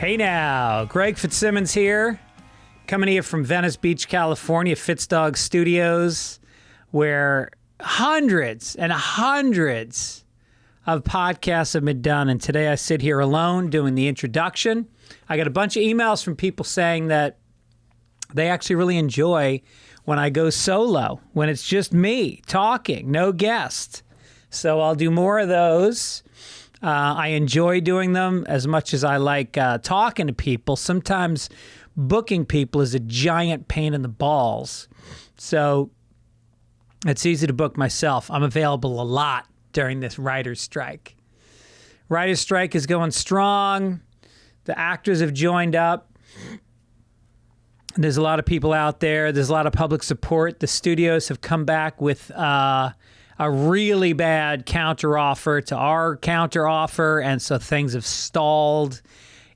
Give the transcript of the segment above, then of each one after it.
Hey now, Greg Fitzsimmons here, coming to you from Venice Beach, California, Fitzdog Studios, where hundreds and hundreds of podcasts have been done, and today I sit here alone doing the introduction. I got a bunch of emails from people saying that they actually really enjoy when I go solo, when it's just me talking, no guest. So I'll do more of those. I enjoy doing them as much as I like talking to people. Sometimes booking people is a giant pain in the balls. So it's easy to book myself. I'm available a lot during this writer's strike. Writer's strike is going strong. The actors have joined up. There's a lot of people out there. There's a lot of public support. The studios have come back with a really bad counteroffer to our counteroffer, and so things have stalled.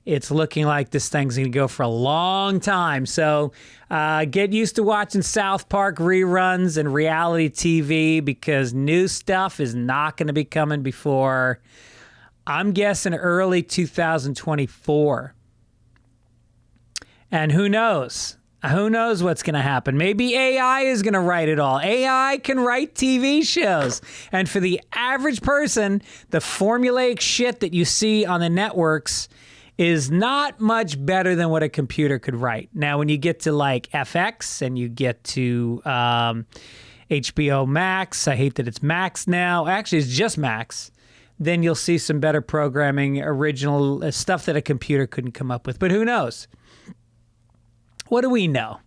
It's looking like this thing's going to go for a long time. So get used to watching South Park reruns and reality TV because new stuff is not going to be coming before, I'm guessing, early 2024. And who knows? Who knows what's going to happen? Maybe AI is going to write it all. AI can write TV shows. And for the average person, the formulaic shit that you see on the networks is not much better than what a computer could write. Now, when you get to like FX and you get to HBO Max, I hate that it's Max now. Actually, it's just Max. Then you'll see some better programming, original stuff that a computer couldn't come up with. But who knows? What do we know?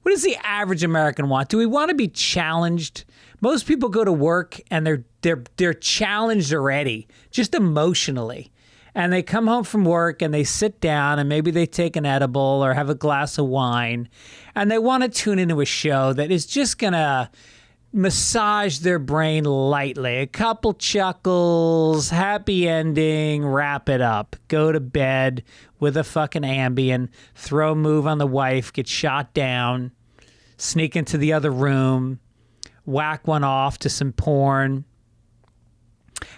What does the average American want? Do we want to be challenged? Most people go to work and they're challenged already, just emotionally. And they come home from work and they sit down and maybe they take an edible or have a glass of wine and they want to tune into a show that is just going to massage their brain lightly. A couple chuckles, happy ending, wrap it up. Go to bed with a fucking Ambien, throw a move on the wife, get shot down, sneak into the other room, whack one off to some porn.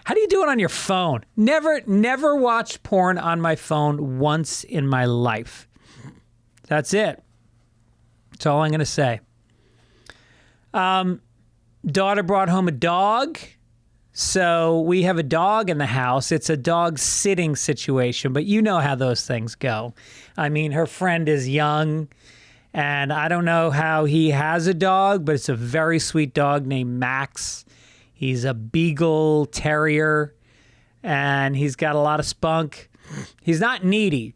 How do you do it on your phone? Never watched porn on my phone once in my life. That's it. That's all I'm going to say. Daughter brought home a dog. So we have a dog in the house. It's a dog sitting situation, but you know how those things go. I mean, her friend is young, and I don't know how he has a dog, but it's a very sweet dog named Max. He's a beagle terrier, and he's got a lot of spunk. He's not needy,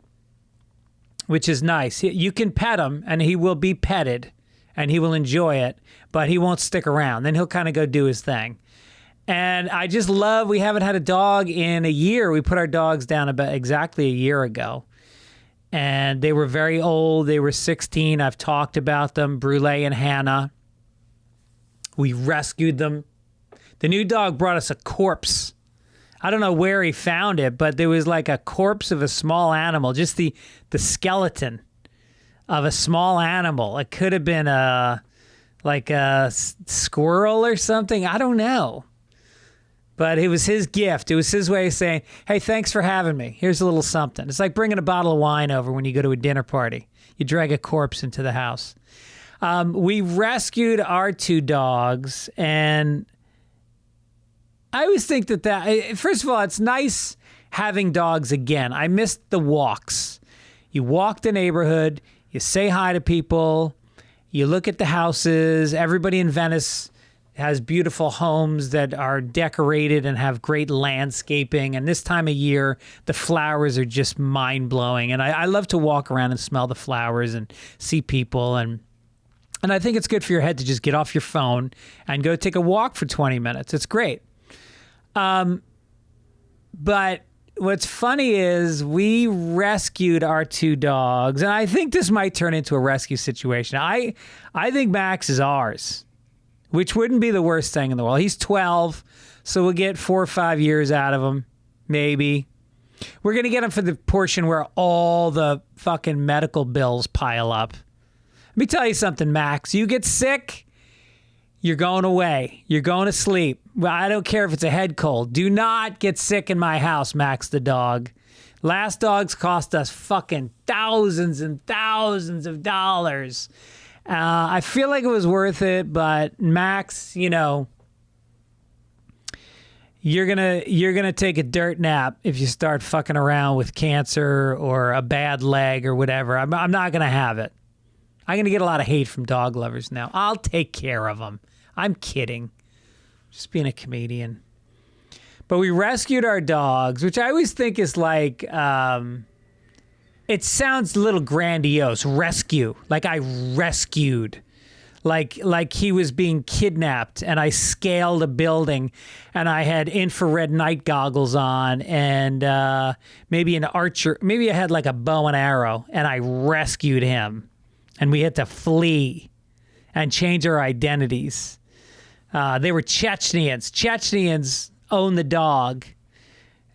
which is nice. You can pet him, and he will be petted, and he will enjoy it, but he won't stick around. Then he'll kind of go do his thing. And I just love, we haven't had a dog in a year. We put our dogs down about exactly a year ago. And they were very old. They were 16. I've talked about them, Brule and Hannah. We rescued them. The new dog brought us a corpse. I don't know where he found it, but there was like a corpse of a small animal, just the skeleton of a small animal. It could have been like a squirrel or something. I don't know. But it was his gift. It was his way of saying, hey, thanks for having me. Here's a little something. It's like bringing a bottle of wine over when you go to a dinner party. You drag a corpse into the house. We rescued our two dogs, and I always think that first of all, it's nice having dogs again. I missed the walks. You walk the neighborhood, you say hi to people, you look at the houses. Everybody in Venice has beautiful homes that are decorated and have great landscaping. And this time of year, the flowers are just mind-blowing. And I love to walk around and smell the flowers and see people. And I think it's good for your head to just get off your phone and go take a walk for 20 minutes. It's great. But what's funny is we rescued our two dogs, and I think this might turn into a rescue situation. I think Max is ours, which wouldn't be the worst thing in the world. He's 12, so we'll get 4 or 5 years out of him, maybe. We're going to get him for the portion where all the fucking medical bills pile up. Let me tell you something, Max. You get sick, you're going away. You're going to sleep. Well, I don't care if it's a head cold. Do not get sick in my house, Max the dog. Last dogs cost us fucking thousands and thousands of dollars. I feel like it was worth it, but Max, you know, you're gonna take a dirt nap if you start fucking around with cancer or a bad leg or whatever. I'm not gonna have it. I'm gonna get a lot of hate from dog lovers now. I'll take care of them. I'm kidding. Just being a comedian. But we rescued our dogs, which I always think is like, it sounds a little grandiose. Rescue, like I rescued. Like he was being kidnapped and I scaled a building and I had infrared night goggles on and maybe an archer, maybe I had like a bow and arrow and I rescued him and we had to flee and change our identities. They were Chechens. Chechens own the dog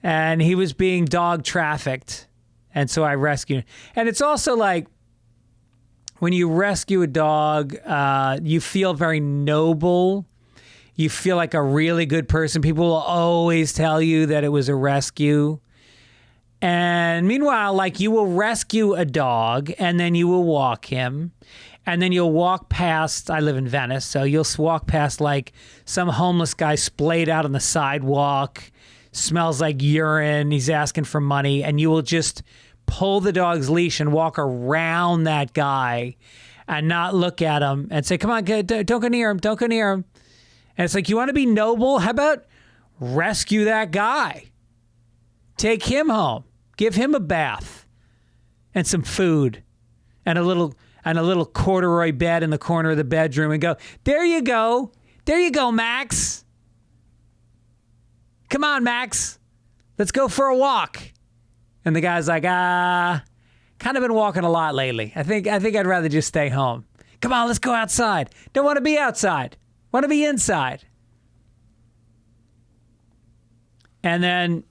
and he was being dog trafficked. And so I rescued him. And it's also like, when you rescue a dog, you feel very noble. You feel like a really good person. People will always tell you that it was a rescue. And meanwhile, like you will rescue a dog and then you will walk him. And then you'll walk past, I live in Venice, so you'll walk past like some homeless guy splayed out on the sidewalk, smells like urine, he's asking for money, and you will just pull the dog's leash and walk around that guy and not look at him and say, come on, don't go near him, don't go near him. And it's like, you want to be noble? How about rescue that guy? Take him home. Give him a bath and some food and a little corduroy bed in the corner of the bedroom and go, there you go. There you go, Max. Come on, Max. Let's go for a walk. And the guy's like, kind of been walking a lot lately. I think I'd rather just stay home. Come on, let's go outside. Don't want to be outside. Want to be inside. And then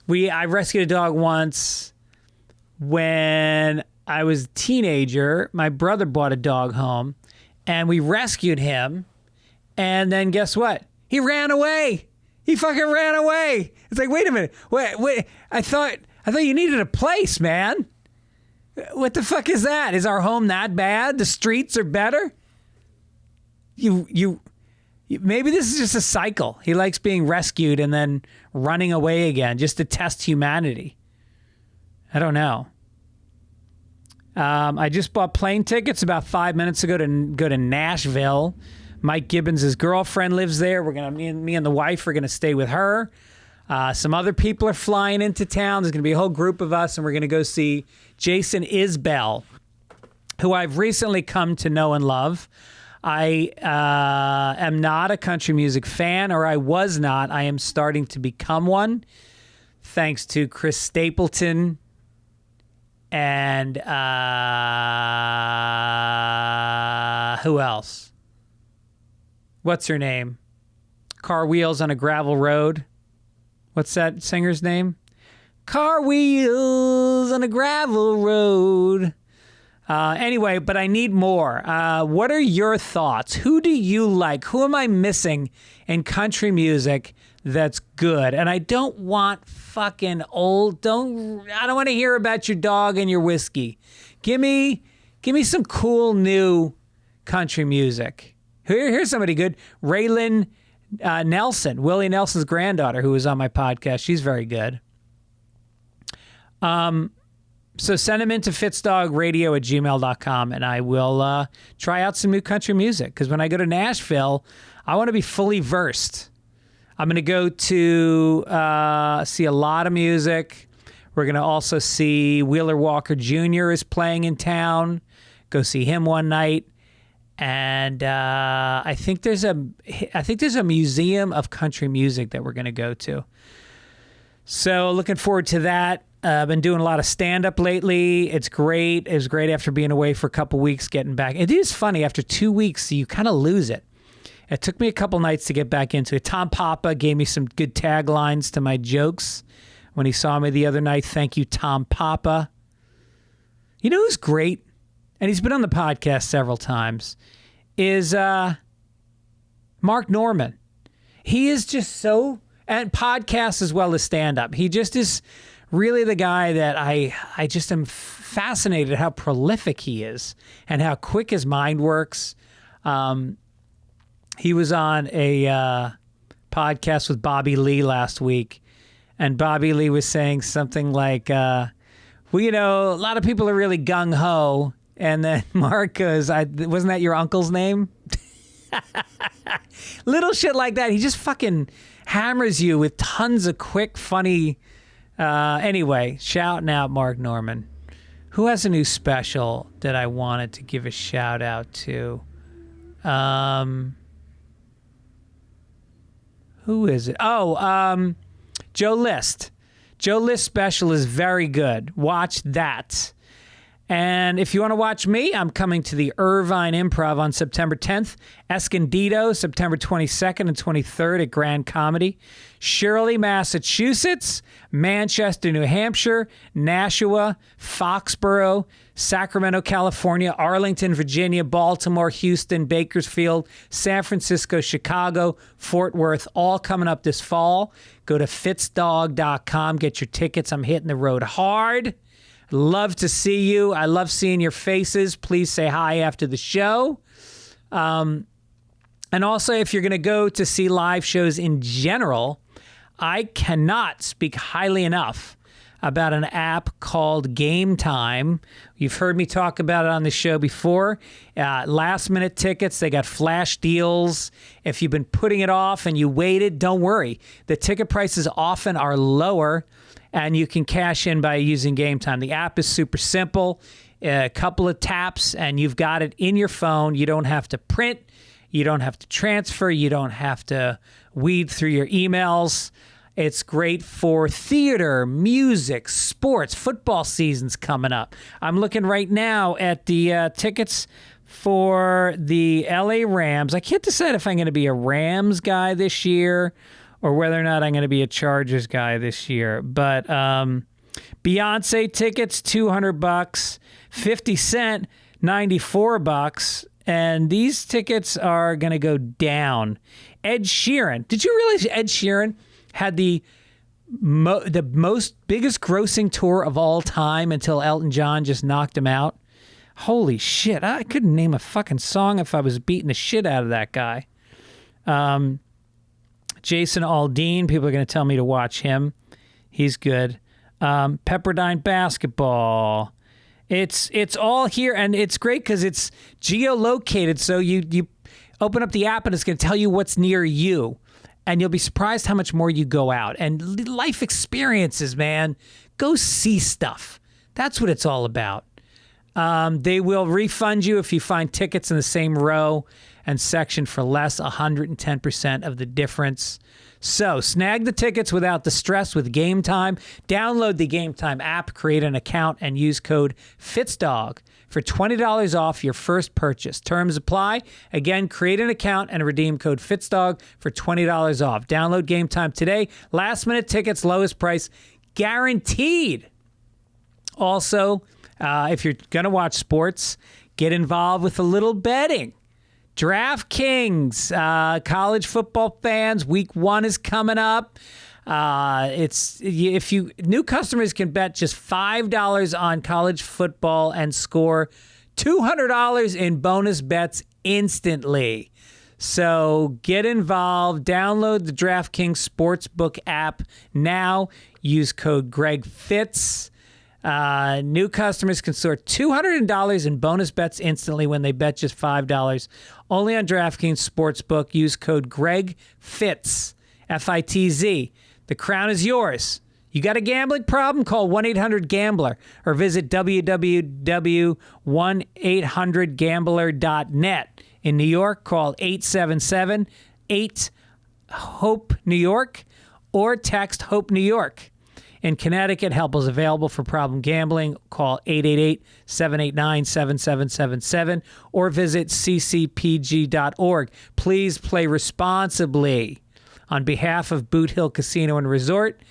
I rescued a dog once when I was a teenager. My brother brought a dog home and we rescued him. And then guess what? He ran away. He fucking ran away. It's like, wait a minute. Wait. I thought you needed a place, man. What the fuck is that? Is our home that bad? The streets are better? You maybe this is just a cycle. He likes being rescued and then running away again just to test humanity. I don't know. I just bought plane tickets about 5 minutes ago to go to Nashville. Mike Gibbons' girlfriend lives there. Me and the wife are gonna stay with her. Some other people are flying into town. There's gonna be a whole group of us, and we're gonna go see Jason Isbell, who I've recently come to know and love. I am not a country music fan, or I was not. I am starting to become one, thanks to Chris Stapleton and who else? What's her name? Car Wheels on a Gravel Road. What's that singer's name? Car Wheels on a Gravel Road. Anyway, but I need more. What are your thoughts? Who do you like? Who am I missing in country music that's good? And I don't want fucking old. I don't want to hear about your dog and your whiskey. Give me some cool new country music. Here's somebody good. Raylan Nelson, Willie Nelson's granddaughter, who was on my podcast. She's very good. So send them into fitzdog@gmail.com and I will try out some new country music. Because when I go to Nashville, I want to be fully versed. I'm going to go to see a lot of music. We're going to also see Wheeler Walker Jr. is playing in town. Go see him one night. And I think there's a museum of country music that we're going to go to. So looking forward to that. I've been doing a lot of stand-up lately. It's great. It was great after being away for a couple weeks, getting back. It is funny. After 2 weeks, you kind of lose it. It took me a couple nights to get back into it. Tom Papa gave me some good taglines to my jokes when he saw me the other night. Thank you, Tom Papa. You know who's great? And he's been on the podcast several times, is Mark Norman. He is just so, and podcasts as well as stand-up. He just is really the guy that I just am fascinated how prolific he is and how quick his mind works. He was on a podcast with Bobby Lee last week, and Bobby Lee was saying something like, well, you know, a lot of people are really gung-ho, and then Mark goes, wasn't that your uncle's name? Little shit like that. He just fucking hammers you with tons of quick, funny... anyway, shouting out Mark Norman. Who has a new special that I wanted to give a shout out to? Who is it? Oh, Joe List. Joe List special is very good. Watch that. And if you want to watch me, I'm coming to the Irvine Improv on September 10th, Escondido, September 22nd and 23rd at Grand Comedy, Shirley, Massachusetts, Manchester, New Hampshire, Nashua, Foxborough, Sacramento, California, Arlington, Virginia, Baltimore, Houston, Bakersfield, San Francisco, Chicago, Fort Worth, all coming up this fall. Go to Fitzdog.com, get your tickets. I'm hitting the road hard. Love to see you. I love seeing your faces. Please say hi after the show. And also, if you're going to go to see live shows in general, I cannot speak highly enough about an app called Game Time. You've heard me talk about it on the show before. Last minute tickets, they got flash deals. If you've been putting it off and you waited, don't worry. The ticket prices often are lower, and you can cash in by using Game Time. The app is super simple. A couple of taps, and you've got it in your phone. You don't have to print. You don't have to transfer. You don't have to weed through your emails. It's great for theater, music, sports. Football season's coming up. I'm looking right now at the tickets for the LA Rams. I can't decide if I'm going to be a Rams guy this year or whether or not I'm going to be a Chargers guy this year. But Beyonce tickets, $200. 50 Cent, $94. And these tickets are going to go down. Ed Sheeran. Did you realize Ed Sheeran had the biggest grossing tour of all time until Elton John just knocked him out? Holy shit. I couldn't name a fucking song if I was beating the shit out of that guy. Jason Aldean, people are going to tell me to watch him. He's good. Pepperdine basketball. It's all here, and it's great because it's geolocated. So you open up the app, and it's going to tell you what's near you. And you'll be surprised how much more you go out. And life experiences, man. Go see stuff. That's what it's all about. They will refund you if you find tickets in the same row and section for less, 110% of the difference. So snag the tickets without the stress with Game Time. Download the Game Time app, create an account, and use code Fitzdog for $20 off your first purchase. Terms apply. Again, create an account and redeem code Fitzdog for $20 off. Download Game Time today. Last minute tickets, lowest price, guaranteed. Also, if you're going to watch sports, get involved with a little betting. DraftKings, college football fans, week 1 is coming up. New customers can bet just $5 on college football and score $200 in bonus bets instantly. So get involved. Download the DraftKings Sportsbook app now. Use code GregFitz. New customers can score $200 in bonus bets instantly when they bet just $5. Only on DraftKings Sportsbook. Use code GregFitz, F-I-T-Z. The crown is yours. You got a gambling problem? Call 1-800-GAMBLER or visit www.1800gambler.net. In New York, call 877-8-HOPE-NEW YORK or text HOPE New York. In Connecticut, help is available for problem gambling. Call 888-789-7777 or visit ccpg.org. Please play responsibly. On behalf of Boot Hill Casino and Resort,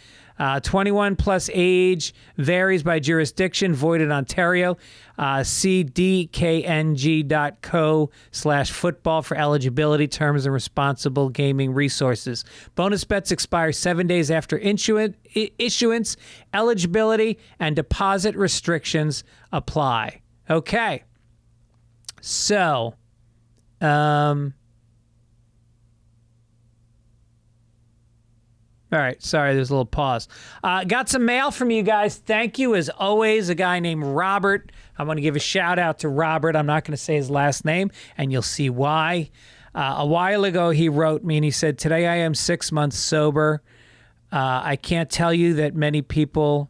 21 plus age varies by jurisdiction, void in Ontario. cdkng.co/football for eligibility, terms, and responsible gaming resources. Bonus bets expire 7 days after issuance. Eligibility and deposit restrictions apply. Okay. So, all right, sorry, there's a little pause. Got some mail from you guys. Thank you, as always. A guy named Robert. I want to give a shout out to Robert. I'm not going to say his last name, and you'll see why. A while ago, he wrote me, and he said, "Today I am 6 months sober. I can't tell that many people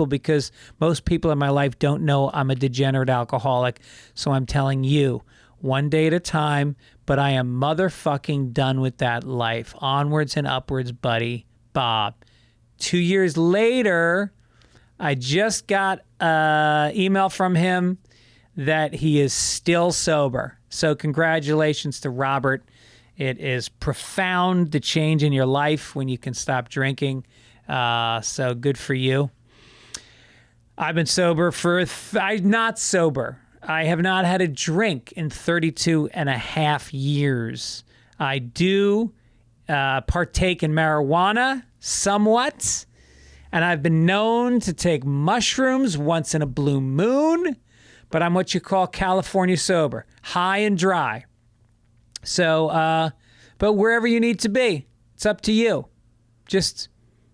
because most people in my life don't know I'm a degenerate alcoholic. So I'm telling you, one day at a time, but I am motherfucking done with that life. Onwards and upwards, buddy. Bob." 2 years later, I just got an email from him that he is still sober. So congratulations to Robert. It is profound, the change in your life when you can stop drinking. So good for you. I've been sober I'm not sober. I have not had a drink in 32 and a half years. I do partake in marijuana somewhat, and I've been known to take mushrooms once in a blue moon, but I'm what you call California sober, high and dry. So, but wherever you need to be, it's up to you. Just,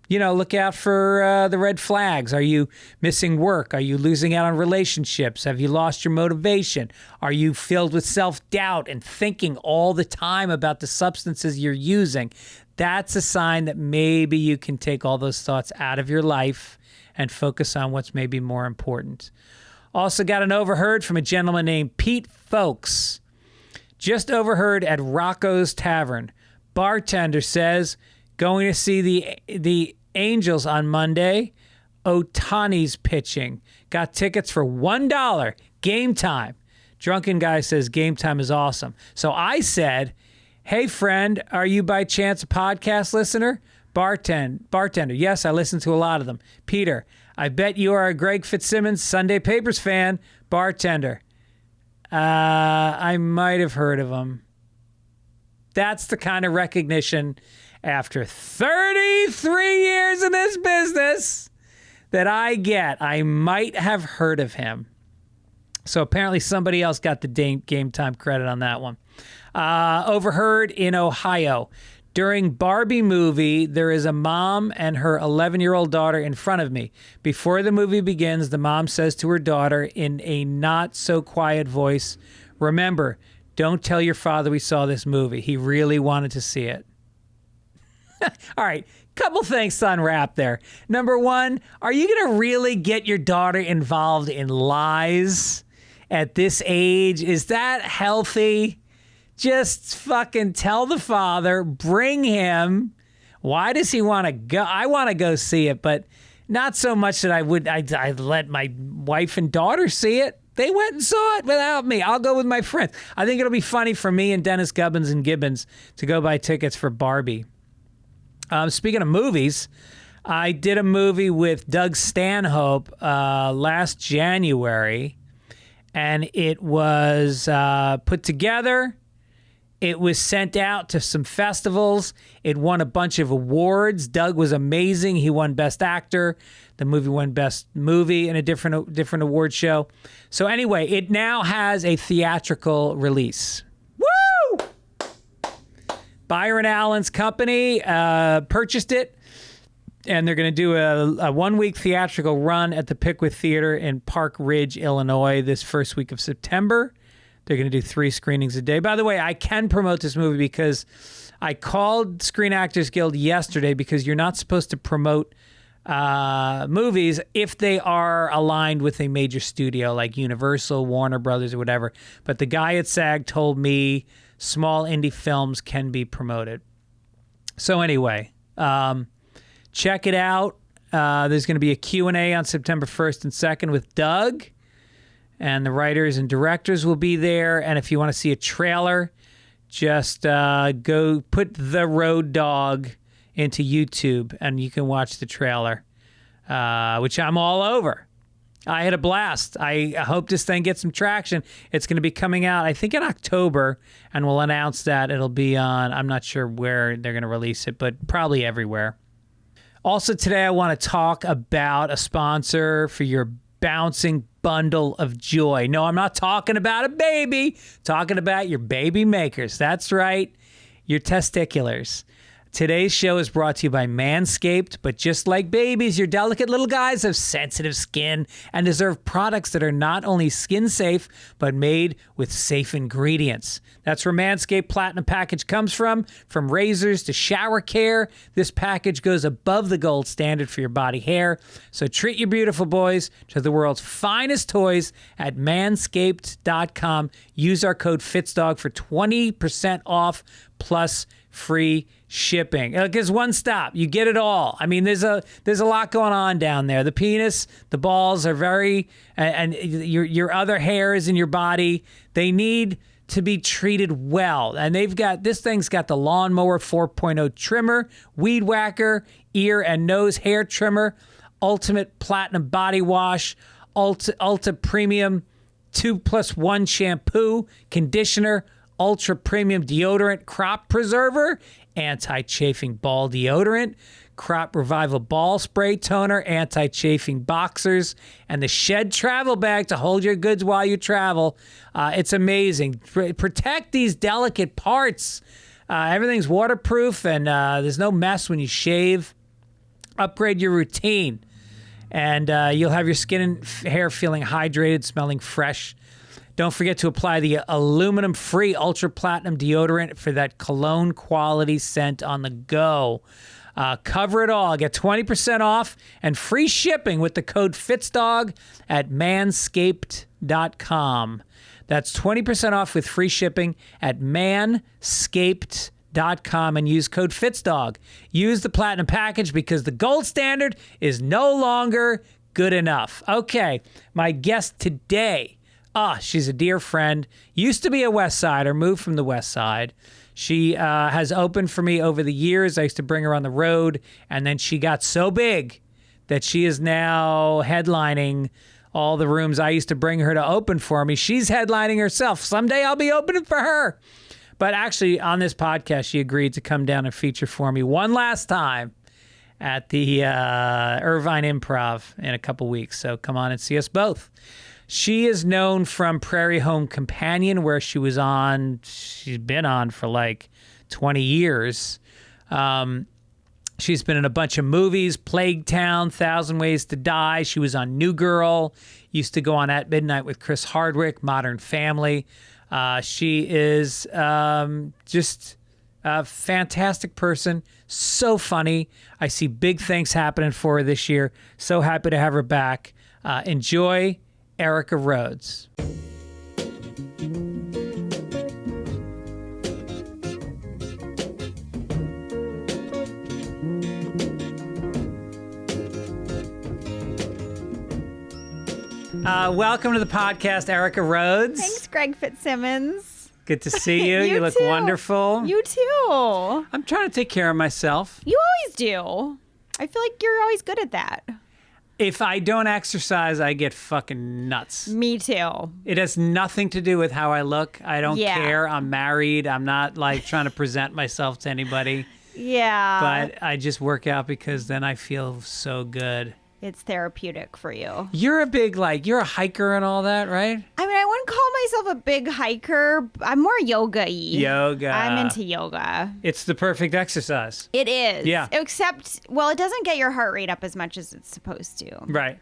look out for the red flags. Are you missing work? Are you losing out on relationships? Have you lost your motivation? Are you filled with self-doubt and thinking all the time about the substances you're using? That's a sign that maybe you can take all those thoughts out of your life and focus on what's maybe more important. Also got an overheard from a gentleman named Pete Folks. Just overheard at Rocco's Tavern. Bartender says, going to see the Angels on Monday. Otani's pitching. Got tickets for $1. Game time. Drunken guy says game time is awesome. So I said, "Hey friend, are you by chance a podcast listener?" Bartender, yes, I listen to a lot of them. Peter, I bet you are a Greg Fitzsimmons Sunday Papers fan. Bartender, I might have heard of him. That's the kind of recognition after 33 years in this business that I get. I might have heard of him. So apparently somebody else got the game time credit on that one. Overheard in Ohio. During Barbie movie, there is a mom and her 11-year-old daughter in front of me. Before the movie begins, the mom says to her daughter in a not-so-quiet voice, "Remember, don't tell your father we saw this movie. He really wanted to see it." All right, couple things to unwrap there. Number one, are you going to really get your daughter involved in lies at this age? Is that healthy? Just fucking tell the father, bring him. Why does he want to go? I want to go see it, but not so much that I'd let my wife and daughter see it. They went and saw it without me. I'll go with my friends. I think it'll be funny for me and Dennis Gubbins and Gibbons to go buy tickets for Barbie. Speaking of movies, I did a movie with Doug Stanhope last January, and it was put together. It was sent out to some festivals. It won a bunch of awards. Doug was amazing. He won Best Actor. The movie won Best Movie in a different award show. So anyway, it now has a theatrical release. Woo! Byron Allen's company purchased it, and they're going to do a one-week theatrical run at the Pickwick Theater in Park Ridge, Illinois, this first week of September. They're going to do 3 screenings a day. By the way, I can promote this movie because I called Screen Actors Guild yesterday because you're not supposed to promote movies if they are aligned with a major studio like Universal, Warner Brothers, or whatever. But the guy at SAG told me small indie films can be promoted. So anyway, check it out. There's going to be a Q&A on September 1st and 2nd with Doug. And the writers and directors will be there. And if you want to see a trailer, just go put The Road Dog into YouTube, and you can watch the trailer, which I'm all over. I had a blast. I hope this thing gets some traction. It's going to be coming out, I think, in October, and we'll announce that. It'll be on, I'm not sure where they're going to release it, but probably everywhere. Also today, I want to talk about a sponsor for your bouncing bundle of joy. No, I'm not talking about a baby. I'm talking about your baby makers. That's right, your testiculars. Today's show is brought to you by Manscaped, but just like babies, your delicate little guys have sensitive skin and deserve products that are not only skin safe, but made with safe ingredients. That's where Manscaped Platinum Package comes from razors to shower care. This package goes above the gold standard for your body hair. So treat your beautiful boys to the world's finest toys at manscaped.com. Use our code Fitzdog for 20% off plus free shipping. Because one stop, you get it all. I mean, there's a lot going on down there. The penis, the balls are very, and your other hairs in your body, they need to be treated well. And this thing's got the Lawnmower 4.0 trimmer, Weed Whacker, ear and nose hair trimmer, Ultimate Platinum Body Wash, Ultra Premium 2+1 shampoo, conditioner, Ultra Premium Deodorant, Crop Preserver, Anti-Chafing Ball Deodorant, Crop Revival Ball Spray Toner, Anti-Chafing Boxers, and the Shed Travel Bag to hold your goods while you travel. It's amazing. Protect these delicate parts. Everything's waterproof, and there's no mess when you shave. Upgrade your routine, and you'll have your skin and hair feeling hydrated, smelling fresh. Don't forget to apply the aluminum-free Ultra Platinum deodorant for that cologne quality scent on the go. Cover it all. Get 20% off and free shipping with the code Fitzdog at manscaped.com. That's 20% off with free shipping at manscaped.com and use code Fitzdog. Use the Platinum Package because the gold standard is no longer good enough. Okay, my guest today. She's a dear friend. Used to be a West Sider, moved from the West Side. She has opened for me over the years. I used to bring her on the road, and then she got so big that she is now headlining all the rooms I used to bring her to open for me. She's headlining herself. Someday I'll be opening for her. But actually, on this podcast, she agreed to come down and feature for me one last time at the Irvine Improv in a couple weeks. So come on and see us both. She is known from Prairie Home Companion, where she's been on for like 20 years. She's been in a bunch of movies, Plague Town, 1,000 Ways to Die. She was on New Girl, used to go on At Midnight with Chris Hardwick, Modern Family. She is just a fantastic person, so funny. I see big things happening for her this year. So happy to have her back. Enjoy Erica Rhodes. Welcome to the podcast, Erica Rhodes. Thanks, Greg Fitzsimmons. Good to see you. You look too. wonderful. You too. I'm trying to take care of myself. You always do. I feel like you're always good at that. If I don't exercise, I get fucking nuts. Me too. It has nothing to do with how I look. I don't care. I'm married. I'm not like trying to present myself to anybody. Yeah. But I just work out because then I feel so good. It's therapeutic for you. You're you're a hiker and all that, right? I mean, I wouldn't call myself a big hiker. I'm more yoga-y. Yoga. I'm into yoga. It's the perfect exercise. It is. Yeah. Except, well, it doesn't get your heart rate up as much as it's supposed to. Right.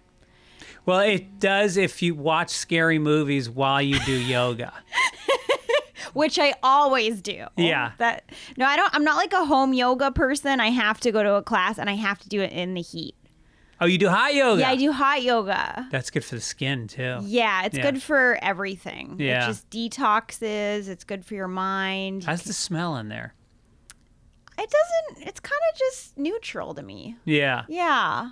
Well, it does if you watch scary movies while you do yoga. Which I always do. Yeah. I'm not like a home yoga person. I have to go to a class and I have to do it in the heat. Oh, you do hot yoga? Yeah, I do hot yoga. That's good for the skin, too. Yeah, it's good for everything. Yeah. It just detoxes. It's good for your mind. How's the smell in there? It's kind of just neutral to me. Yeah. Yeah.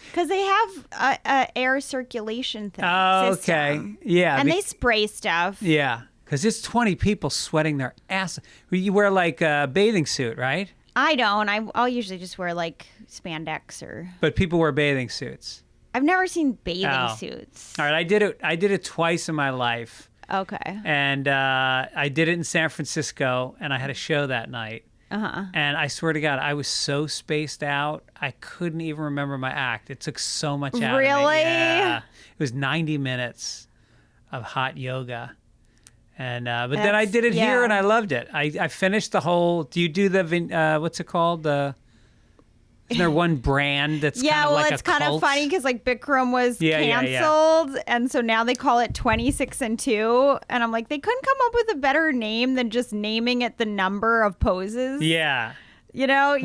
Because they have a air circulation thing. Oh, system. okay. Yeah. And they spray stuff. Yeah. Because it's 20 people sweating their ass. You wear like a bathing suit, right? I don't. I'll usually just wear like spandex or. But people wear bathing suits. I've never seen bathing suits. All right, I did it twice in my life. Okay. And I did it in San Francisco, and I had a show that night. And I swear to God, I was so spaced out, I couldn't even remember my act. It took so much out of me. Really? Yeah. It was 90 minutes of hot yoga. And but then I did it here, and I loved it. I finished the whole. Do you do the what's it called? Isn't there one brand that's kind of like it's a cult? kind of funny because like Bikram was canceled, and so now they call it 26 and 2, and I'm like, they couldn't come up with a better name than just naming it the number of poses. Yeah. You know,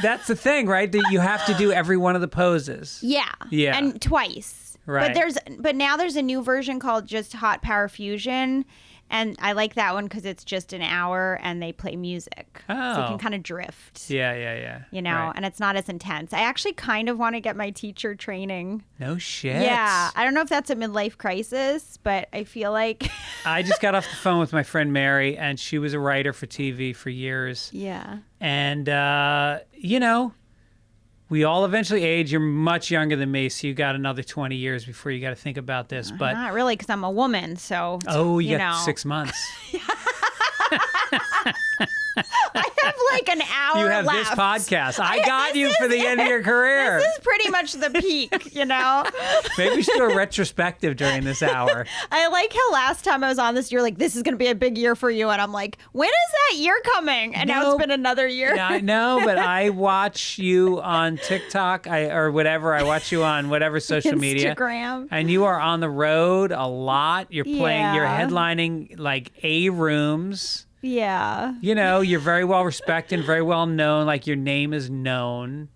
that's the thing, right? That you have to do every one of the poses. Yeah. Yeah. And twice. Right. But now there's a new version called just Hot Power Fusion. And I like that one because it's just an hour and they play music. Oh. So you can kind of drift. Yeah. You know, right. and it's not as intense. I actually kind of want to get my teacher training. No shit. Yeah. I don't know if that's a midlife crisis, but I feel like. I just got off the phone with my friend Mary, and she was a writer for TV for years. Yeah. And, you know, we all eventually age. You're much younger than me, so you got another 20 years before you got to think about this. But not really, because I'm a woman, so. Oh, you got 6 months. I have like an hour You have left. this podcast. I got you for the end of your career. This is pretty much the peak, you know? Maybe we should do a retrospective during this hour. I like how last time I was on this, you're like, this is going to be a big year for you. And I'm like, when is that year coming? And now it's been another year. Yeah, I know, but I watch you on TikTok or whatever. I watch you on whatever social media. Instagram. And you are on the road a lot. You're playing, you're headlining like A rooms. Yeah. You know, you're very well respected, very well known. Like your name is known.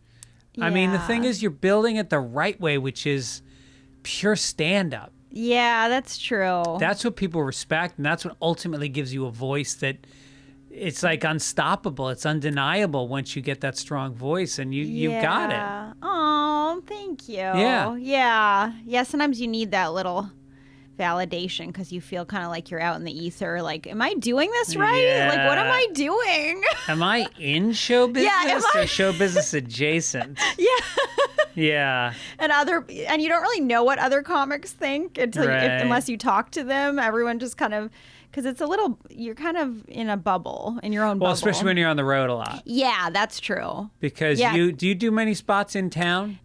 Yeah. I mean, the thing is, you're building it the right way, which is pure stand-up. Yeah, that's true. That's what people respect, and that's what ultimately gives you a voice that it's like unstoppable. It's undeniable once you get that strong voice, and you've got it. Oh, thank you. Yeah. Yeah, sometimes you need that little validation because you feel kind of like you're out in the ether. Like, am I doing this right? Yeah. Like, what am I doing? Am I in show business or show business adjacent? Yeah. Yeah. And you don't really know what other comics think unless you talk to them. Everyone just kind of, because it's you're kind of in a bubble, in your own bubble. Well, especially when you're on the road a lot. Yeah, that's true. Because do you do many spots in town?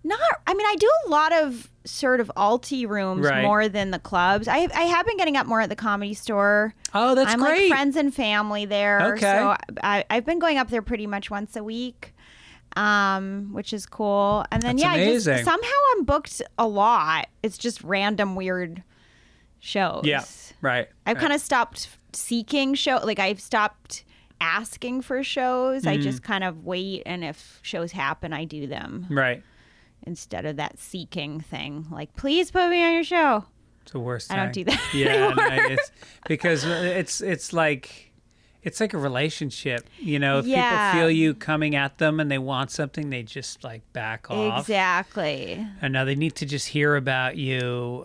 I do a lot of sort of alty rooms more than the clubs. I have been getting up more at the Comedy Store. Oh, that's great. I'm like friends and family there. Okay. So I've been going up there pretty much once a week, which is cool. And then, amazing. somehow I'm booked a lot. It's just random weird shows. Yeah, right. I've kind of stopped seeking I've stopped asking for shows. I just kind of wait, and if shows happen, I do them. Right. Instead of that seeking thing, like, please put me on your show. It's the worst thing. I don't do that anymore. anymore. It's because it's like a relationship. You know, if people feel you coming at them and they want something, they just like back off. Exactly. And now they need to just hear about you,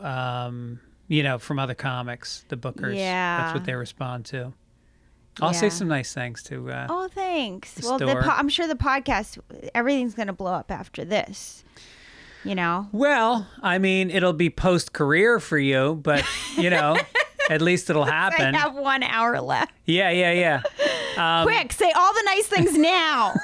you know, from other comics, the bookers. Yeah. That's what they respond to. I'll say some nice things to oh, thanks. The Well, store. I'm sure the podcast, everything's going to blow up after this. You know? Well, I mean, it'll be post-career for you, but, you know, at least it'll happen. I have 1 hour left. Yeah. Quick, say all the nice things now.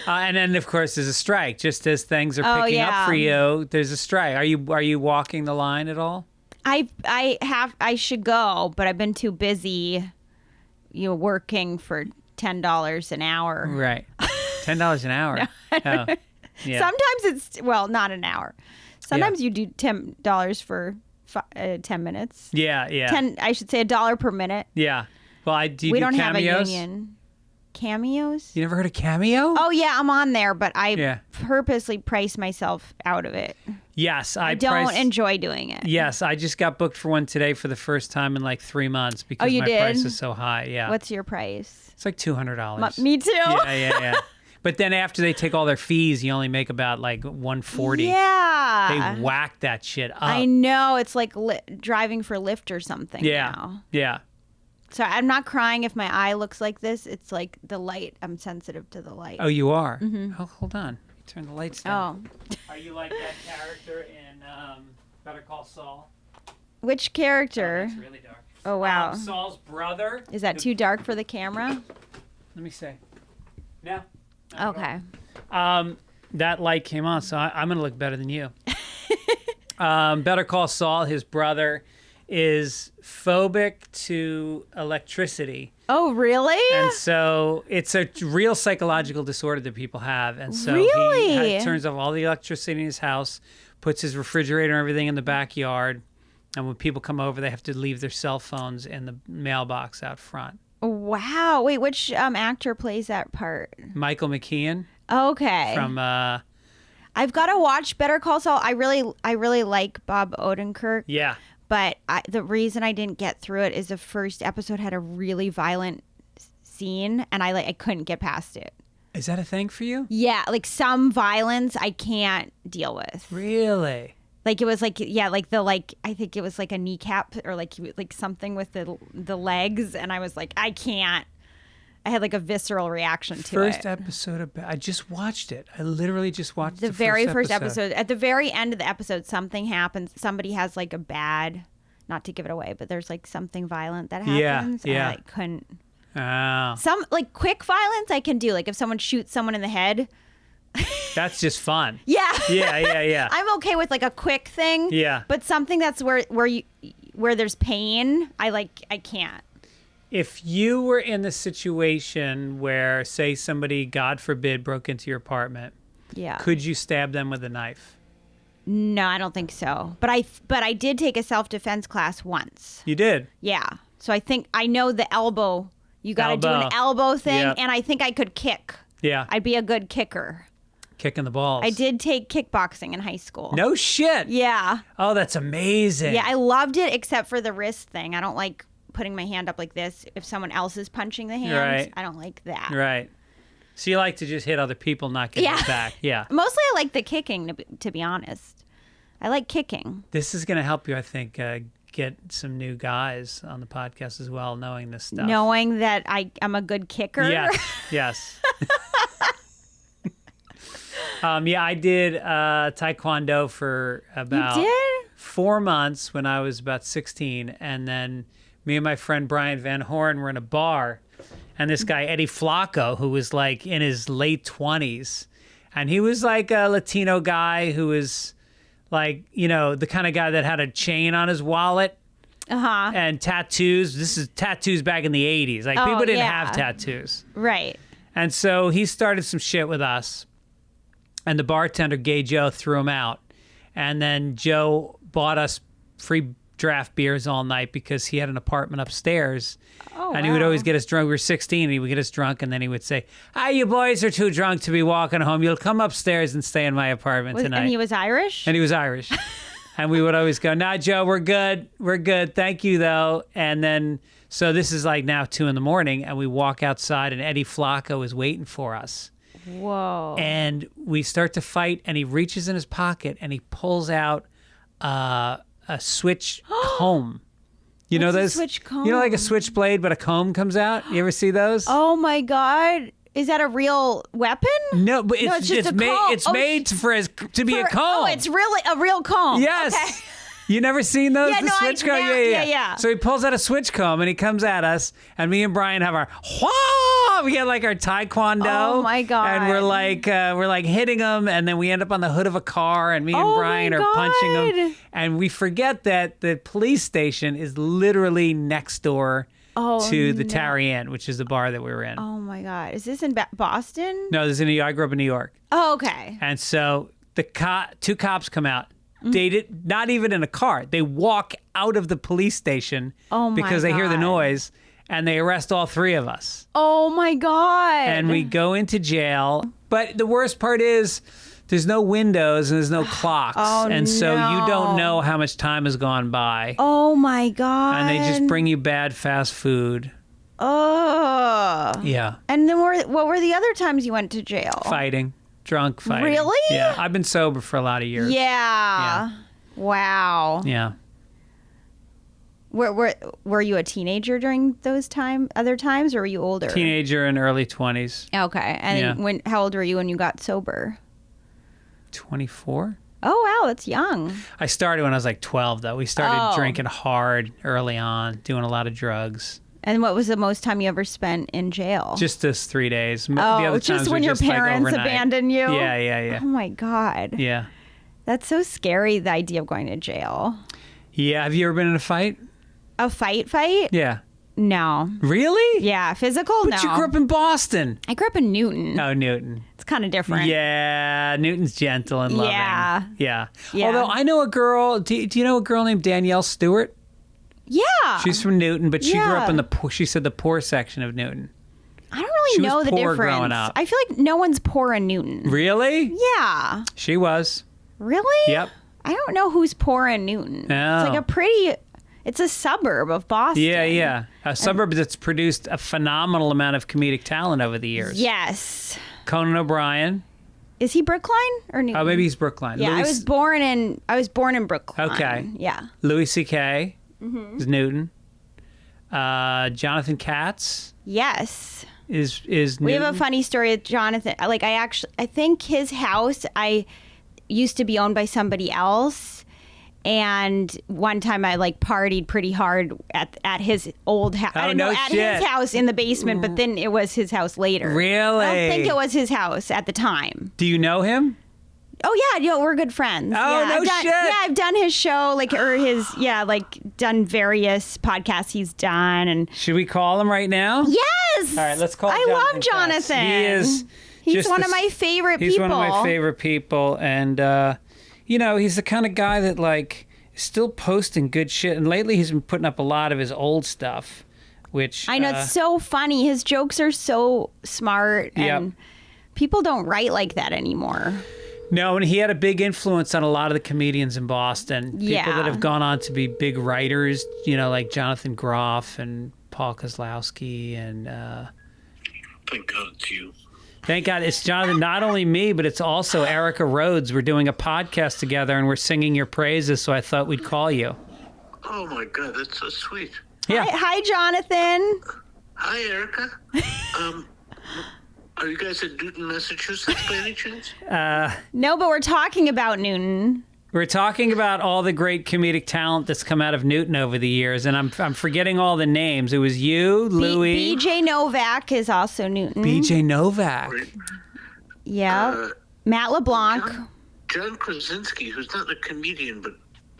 And then, of course, there's a strike. Just as things are picking up for you, there's a strike. Are you walking the line at all? I should go, but I've been too busy, working for $10 an hour. Right. $10 an hour. No. Oh, yeah. Sometimes it's, not an hour. Sometimes you do $10 for 10 minutes. Yeah. I should say $1 per minute. Yeah. Well, we do don't cameos? have a union. Cameos? You never heard of Cameo? Oh, yeah, I'm on there, but I purposely price myself out of it. Yes. I don't enjoy doing it. Yes, I just got booked for one today for the first time in like 3 months because my price is so high. Yeah. What's your price? It's like $200. Me too. Yeah. But then after they take all their fees, you only make about like $140. Yeah. They whack that shit up. I know. It's like driving for Lyft or something Yeah. now. Yeah. So I'm not crying if my eye looks like this. It's like the light. I'm sensitive to the light. Oh, you are? Mm-hmm. Oh, hold on. Turn the lights down. Oh. Are you like that character in Better Call Saul? Which character? Oh, that's really dark. Oh, wow. Saul's brother. Is that too dark for the camera? Let me see. No. Okay. That light came on, so I'm going to look better than you. Better Call Saul, his brother, is phobic to electricity. Oh, really? And so it's a real psychological disorder that people have. And so really? he turns off all the electricity in his house, puts his refrigerator and everything in the backyard. And when people come over, they have to leave their cell phones in the mailbox out front. Wow. Wait, which actor plays that part? Michael McKean. Okay. From I've got to watch Better Call Saul. I really like Bob Odenkirk. Yeah. But the reason I didn't get through it is the first episode had a really violent scene, and I couldn't get past it. Is that a thing for you? Yeah, like some violence I can't deal with. Really? Like it was I think it was like a kneecap or like something with the legs, and I was like, I can't. I had like a visceral reaction to it. First episode I just watched it. I literally just watched the very first episode. At the very end of the episode, something happens. Somebody has like a bad, not to give it away, but there's like something violent that happens. Yeah. And I couldn't. Oh. Some like quick violence I can do. Like if someone shoots someone in the head. That's just fun. Yeah. Yeah. I'm okay with like a quick thing. Yeah. But something that's where there's pain, I can't. If you were in the situation where, say, somebody, God forbid, broke into your apartment, could you stab them with a knife? No, I don't think so. But I did take a self-defense class once. You did? Yeah. So I think I know the elbow. You got to do an elbow thing, and I think I could kick. Yeah. I'd be a good kicker. Kicking the balls. I did take kickboxing in high school. No shit. Yeah. Oh, that's amazing. Yeah, I loved it except for the wrist thing. I don't like putting my hand up like this if someone else is punching the hand. Right. I don't like that. Right. So you like to just hit other people, not get it back. Yeah. Mostly I like the kicking, to be honest. I like kicking. This is going to help you, I think, get some new guys on the podcast as well, knowing this stuff. Knowing that I'm a good kicker? Yes. I did Taekwondo for about 4 months when I was about 16. And then me and my friend Brian Van Horn were in a bar. And this guy, Eddie Flacco, who was like in his late 20s. And he was like a Latino guy who was like, the kind of guy that had a chain on his wallet. Uh-huh. And tattoos. This is tattoos back in the 80s. Like people didn't have tattoos. Right. And so he started some shit with us. And the bartender, Gay Joe, threw him out. And then Joe bought us free draft beers all night because he had an apartment upstairs. Oh, and he would always get us drunk. We were 16, and he would get us drunk, and then he would say, you boys are too drunk to be walking home. You'll come upstairs and stay in my apartment tonight. And he was Irish? And he was Irish. And we would always go, nah, Joe, we're good. We're good. Thank you, though. And then, so this is like now 2 a.m, and we walk outside, and Eddie Flacco is waiting for us. Whoa. And we start to fight, and he reaches in his pocket, and he pulls out a switch comb. You know those? Switch comb? Like a switchblade, but a comb comes out? You ever see those? Oh, my God. Is that a real weapon? No, but it's just a comb. It's made to be a comb. Oh, it's really a real comb. Yes. Okay. You never seen those? Yeah, the no, switch comb? Yeah. So he pulls out a switch comb and he comes at us, and me and Brian have our whoa! We get like our taekwondo. Oh my God. And we're like hitting him, and then we end up on the hood of a car, and me and Brian are punching him, and we forget that the police station is literally next door to the Tarry Inn, which is the bar that we were in. Oh my God. Is this in Boston? No, this is in New York. I grew up in New York. Oh, okay. And so the 2 cops come out. They did not even in a car. They walk out of the police station because they hear the noise, and they arrest all 3 of us. Oh my God. And we go into jail. But the worst part is there's no windows and there's no clocks. So you don't know how much time has gone by. Oh my God. And they just bring you bad fast food. Oh. Yeah. And then what were the other times you went to jail? Fighting. Drunk fighting. Really? Yeah. I've been sober for a lot of years. Yeah. Wow. Yeah. Were you a teenager during those other times, or were you older? Teenager in early 20s. Okay. And how old were you when you got sober? 24. Oh, wow, that's young. I started when I was like 12, though. We started drinking hard early on, doing a lot of drugs. And what was the most time you ever spent in jail? Just this 3 days. The Oh, other just times when were your just, like, parents overnight. abandoned you? Yeah. Oh, my God. Yeah. That's so scary, the idea of going to jail. Yeah. Have you ever been in a fight? A fight? Yeah. No. Really? Yeah. Physical? But no. you grew up in Boston. I grew up in Newton. Oh, Newton. It's kind of different. Yeah. Newton's gentle and loving. Yeah. Although I know a girl. Do you know a girl named Danielle Stewart? Yeah. She's from Newton, but she grew up in she said the poor section of Newton. I don't really know the difference. Growing up. I feel like no one's poor in Newton. Really? Yeah. She was. Really? Yep. I don't know who's poor in Newton. Oh. It's like it's a suburb of Boston. Yeah. A suburb that's produced a phenomenal amount of comedic talent over the years. Yes. Conan O'Brien. Is he Brookline or Newton? Oh, maybe he's Brookline. Yeah, I was born in Brookline. Okay. Yeah. Louis C.K. is Newton. Jonathon Katz. Yes. Is Newton. We have a funny story with Jonathan. Like I think his house used to be owned by somebody else. And one time I partied pretty hard at his old house. I don't know, at his house in the basement, but then it was his house later. Really? I don't think it was his house at the time. Do you know him? Oh yeah, we're good friends. Oh, yeah, no shit. Yeah, I've done his show, done various podcasts he's done, and should we call him right now? yes. All right, let's call. I love Jonathan. He is. He's one of my favorite people. He's one of my favorite people, and he's the kind of guy that is still posting good shit. And lately, he's been putting up a lot of his old stuff, which I know it's so funny. His jokes are so smart, and people don't write like that anymore. No, and he had a big influence on a lot of the comedians in Boston. People that have gone on to be big writers, like Jonathan Groff and Paul Kozlowski and... Thank God it's you. Thank God it's Jonathan. Not only me, but it's also Erica Rhodes. We're doing a podcast together and we're singing your praises, so I thought we'd call you. Oh, my God, that's so sweet. Yeah. Hi, Jonathan. Hi, Erica. Are you guys in Newton, Massachusetts, by any chance? No, but we're talking about Newton. We're talking about all the great comedic talent that's come out of Newton over the years, and I'm forgetting all the names. It was you, Louie. BJ Novak is also Newton. BJ Novak. Right. Yeah. Matt LeBlanc. John Krasinski, who's not a comedian, but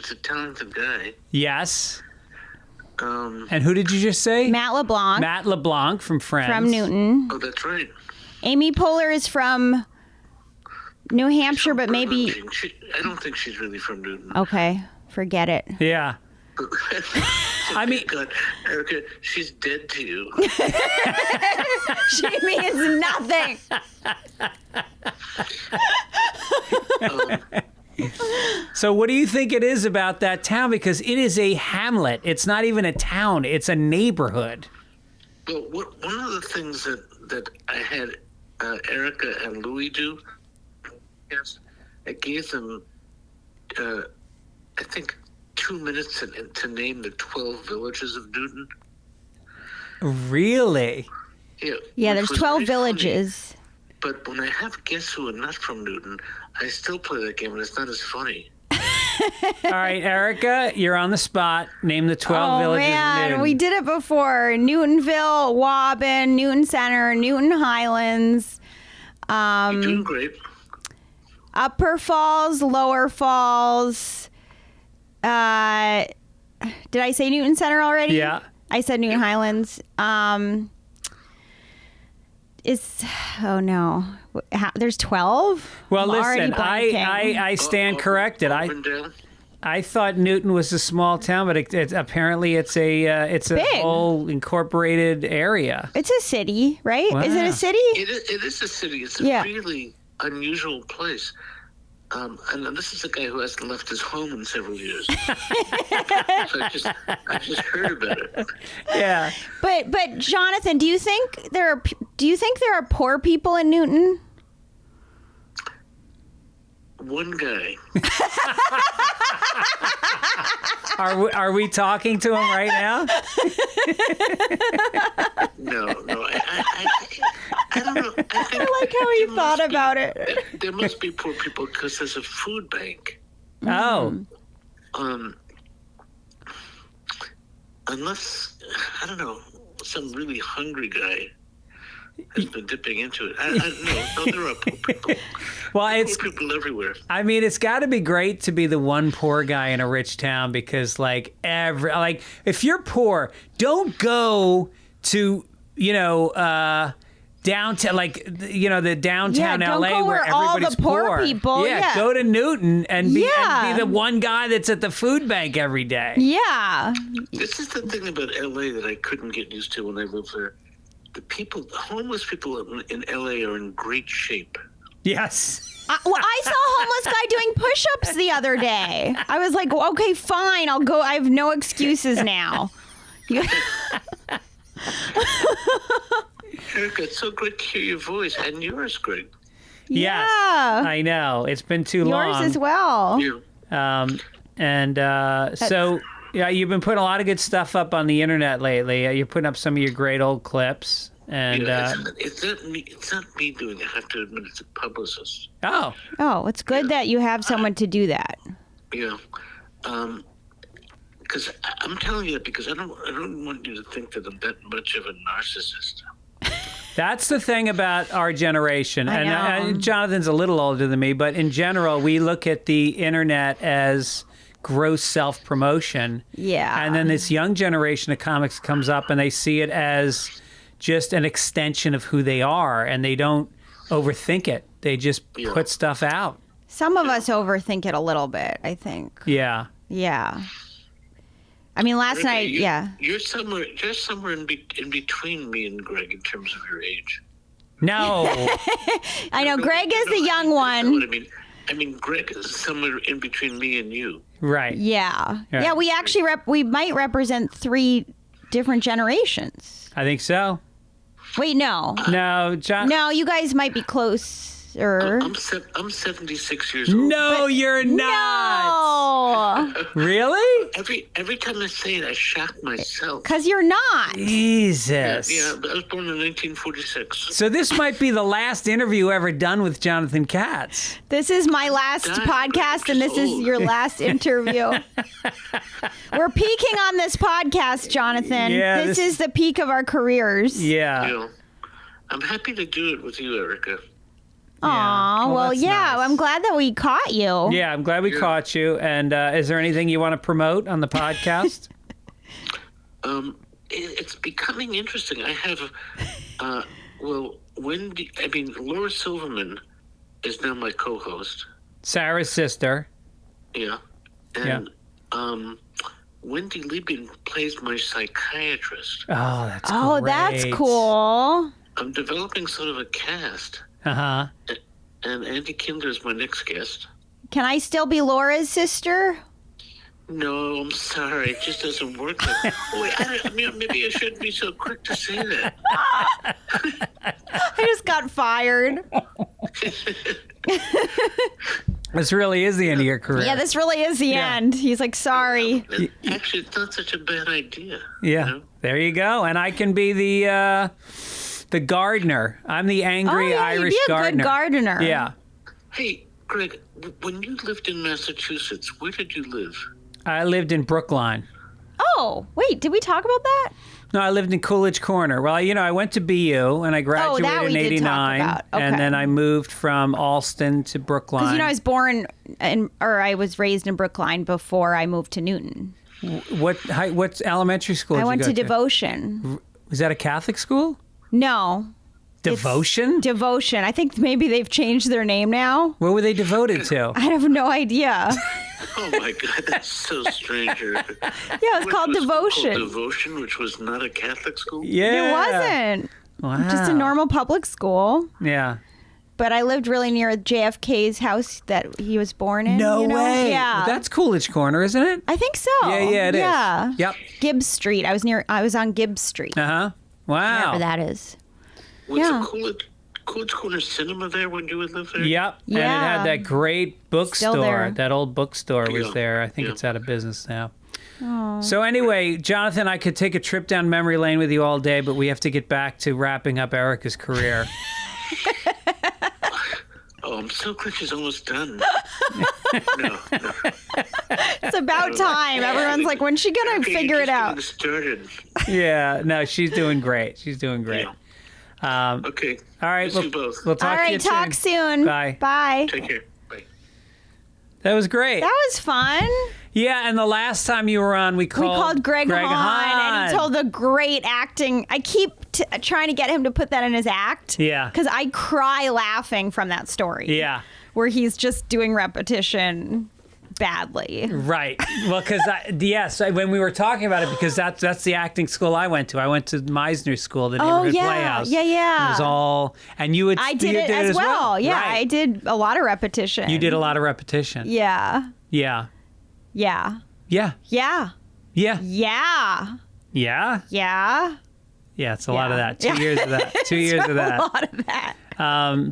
is a talented guy. Yes. And who did you just say? Matt LeBlanc. Matt LeBlanc from Friends. From Newton. Oh, that's right. Amy Poehler is from New Hampshire, but maybe... I don't think she's really from Newton. Okay, forget it. Yeah. I mean... God, Erica, she's dead to you. She means nothing. So what do you think it is about that town? Because it is a hamlet. It's not even a town. It's a neighborhood. Well, one of the things that I had Erica and Louie do, yes, I gave them, I think, 2 minutes to name the 12 villages of Newton. Really? Yeah, there's 12 villages. Funny. But when I have guests who are not from Newton, I still play that game, and it's not as funny. All right, Erica, you're on the spot. Name the 12 villages of Newton. We did it before. Newtonville, Waubun, Newton Center, Newton Highlands. You're doing great. Upper Falls, Lower Falls. Did I say Newton Center already? Yeah. I said Newton Highlands. Oh no. There's 12? Well, I'm listen, I stand corrected. I thought Newton was a small town, but apparently it's a whole incorporated area. It's a city, right? Wow. Is it a city? It is a city. It's a really unusual place. And this is a guy who hasn't left his home in several years. So I just heard about it. Yeah. But Jonathan, do you think there are poor people in Newton? one guy. Are we talking to him right now? No. I don't know. I like how he thought about it. There must be poor people because there's a food bank. Oh. Unless, I don't know, some really hungry guy has been dipping into it. I don't know. No, there are poor people. Well, it's poor people everywhere. I mean, it's got to be great to be the one poor guy in a rich town because, if you're poor, don't go to, downtown, the downtown Yeah, don't LA go where where all everybody's the poor people- Yeah, yeah. go to Newton and be Yeah. the one guy that's at the food bank every day. Yeah. This is the thing about LA that I couldn't get used to when I lived there. The homeless people in LA are in great shape. Yes. I saw a homeless guy doing push-ups the other day. I was like, okay, fine, I'll go. I have no excuses now. Erica, it's so great to hear your voice, and yours, Greg. Yes. Yeah. I know. It's been too long. Yours as well. Yeah. So, yeah, you've been putting a lot of good stuff up on the internet lately. You're putting up some of your great old clips. And it's not me doing it. I have to admit, it's a publicist. Oh, it's good that you have someone to do that. Yeah. Because I'm telling you that because I don't want you to think that I'm that much of a narcissist. that's the thing about our generation. I know. And Jonathan's a little older than me, but in general, we look at the internet as gross self-promotion. Yeah. And then this young generation of comics comes up and they see it as just an extension of who they are, and they don't overthink it. They just put stuff out. Some of us overthink it a little bit, I think. Yeah. Yeah. I mean, last night, You're somewhere in between me and Greg in terms of your age. No. I know. Greg is the young That's not one. what I mean, Greg is somewhere in between me and you. Right. Yeah. Right. Yeah, we actually we might represent 3 different generations. I think so. Wait, no. No, John. No, you guys might be closer. I'm 76 years old. No, you're not. No. Really? Every time I say it, I shock myself. Because you're not. Jesus. Yeah, I was born in 1946. So this might be the last interview ever done with Jonathon Katz. This is my last podcast, and this is your last interview. We're peaking on this podcast, Jonathan. Yeah, this is the peak of our careers. Yeah. You know, I'm happy to do it with you, Erica. Aw, well, that's yeah, nice. I'm glad that we caught you. Yeah, I'm glad we caught you. And is there anything you want to promote on the podcast? It's becoming interesting. I have, Laura Silverman is now my co-host. Sarah's sister. Yeah. And, Wendy Liebing plays my psychiatrist. Oh, that's Oh, great. that's cool. I'm developing sort of a cast. Uh-huh. And Andy Kindler is my next guest. Can I still be Laura's sister? No, I'm sorry. It just doesn't work. Maybe I shouldn't be so quick to say that. I just got fired. This really is the end of your career. Yeah, this really is the end. He's like, sorry. Actually, it's not such a bad idea. Yeah. You know? There you go. And I can be the gardener. I'm the angry Irish you'd be a gardener. good gardener. Yeah. Hey, Greg, when you lived in Massachusetts, where did you live? I lived in Brookline. Oh, wait, did we talk about that? No, I lived in Coolidge Corner. Well, I went to BU and I graduated that we in did talk 89. about. And Okay. then I moved from Alston to Brookline. Because, I was born I was raised in Brookline before I moved to Newton. What elementary school did I you went go to Devotion. Was that a Catholic school? No. Devotion? Devotion. I think maybe they've changed their name now. What were they devoted to? I have no idea. Oh, my God, that's so strange. Yeah, it's called Devotion. Called Devotion, which was not a Catholic school? Yeah. It wasn't. Wow. Just a normal public school. Yeah. But I lived really near JFK's house that he was born in. No you know? way. Yeah. Well, that's Coolidge Corner, isn't it? I think so. Yeah, it is. Yeah. Yep. Gibbs Street. I was on Gibbs Street. Uh-huh. Wow. Wherever that is. What's Yeah. a Coach Corner Cinema there when you would live there? Yep. And it Yeah. had that great Still bookstore. there. That old bookstore was Yeah. there. I think Yeah. it's out of business now. So anyway, Jonathan, I could take a trip down memory lane with you all day, but we have to get back to wrapping up Erica's career. Oh, I'm so glad she's almost done. No. It's about time. Everyone's like, when's she gonna Okay, figure you're it just out? getting started. Yeah, no, she's doing great. She's doing great. Yeah. Okay. All right, Miss you both. we'll talk All to you right, talk soon. Bye. Bye. Take care. Bye. That was great. That was fun. Yeah, and the last time you were on, we called Greg Hahn, and he told the great acting. I keep trying to get him to put that in his act. Yeah. Because I cry laughing from that story. Yeah. Where he's just doing repetition badly. Right. Well, because yes, when we were talking about it, because that's the acting school I went to. I went to Meisner School, the neighborhood Playhouse. Yeah. It was all, and you would. I did it as well. Yeah, Right. I did a lot of repetition. You did a lot of repetition. Yeah. Yeah. Yeah. Yeah. Yeah. Yeah. Yeah. Yeah. Yeah. Yeah. It's a lot of Yeah. that. 2 Yeah. years of that. 2 years of A that. lot of that.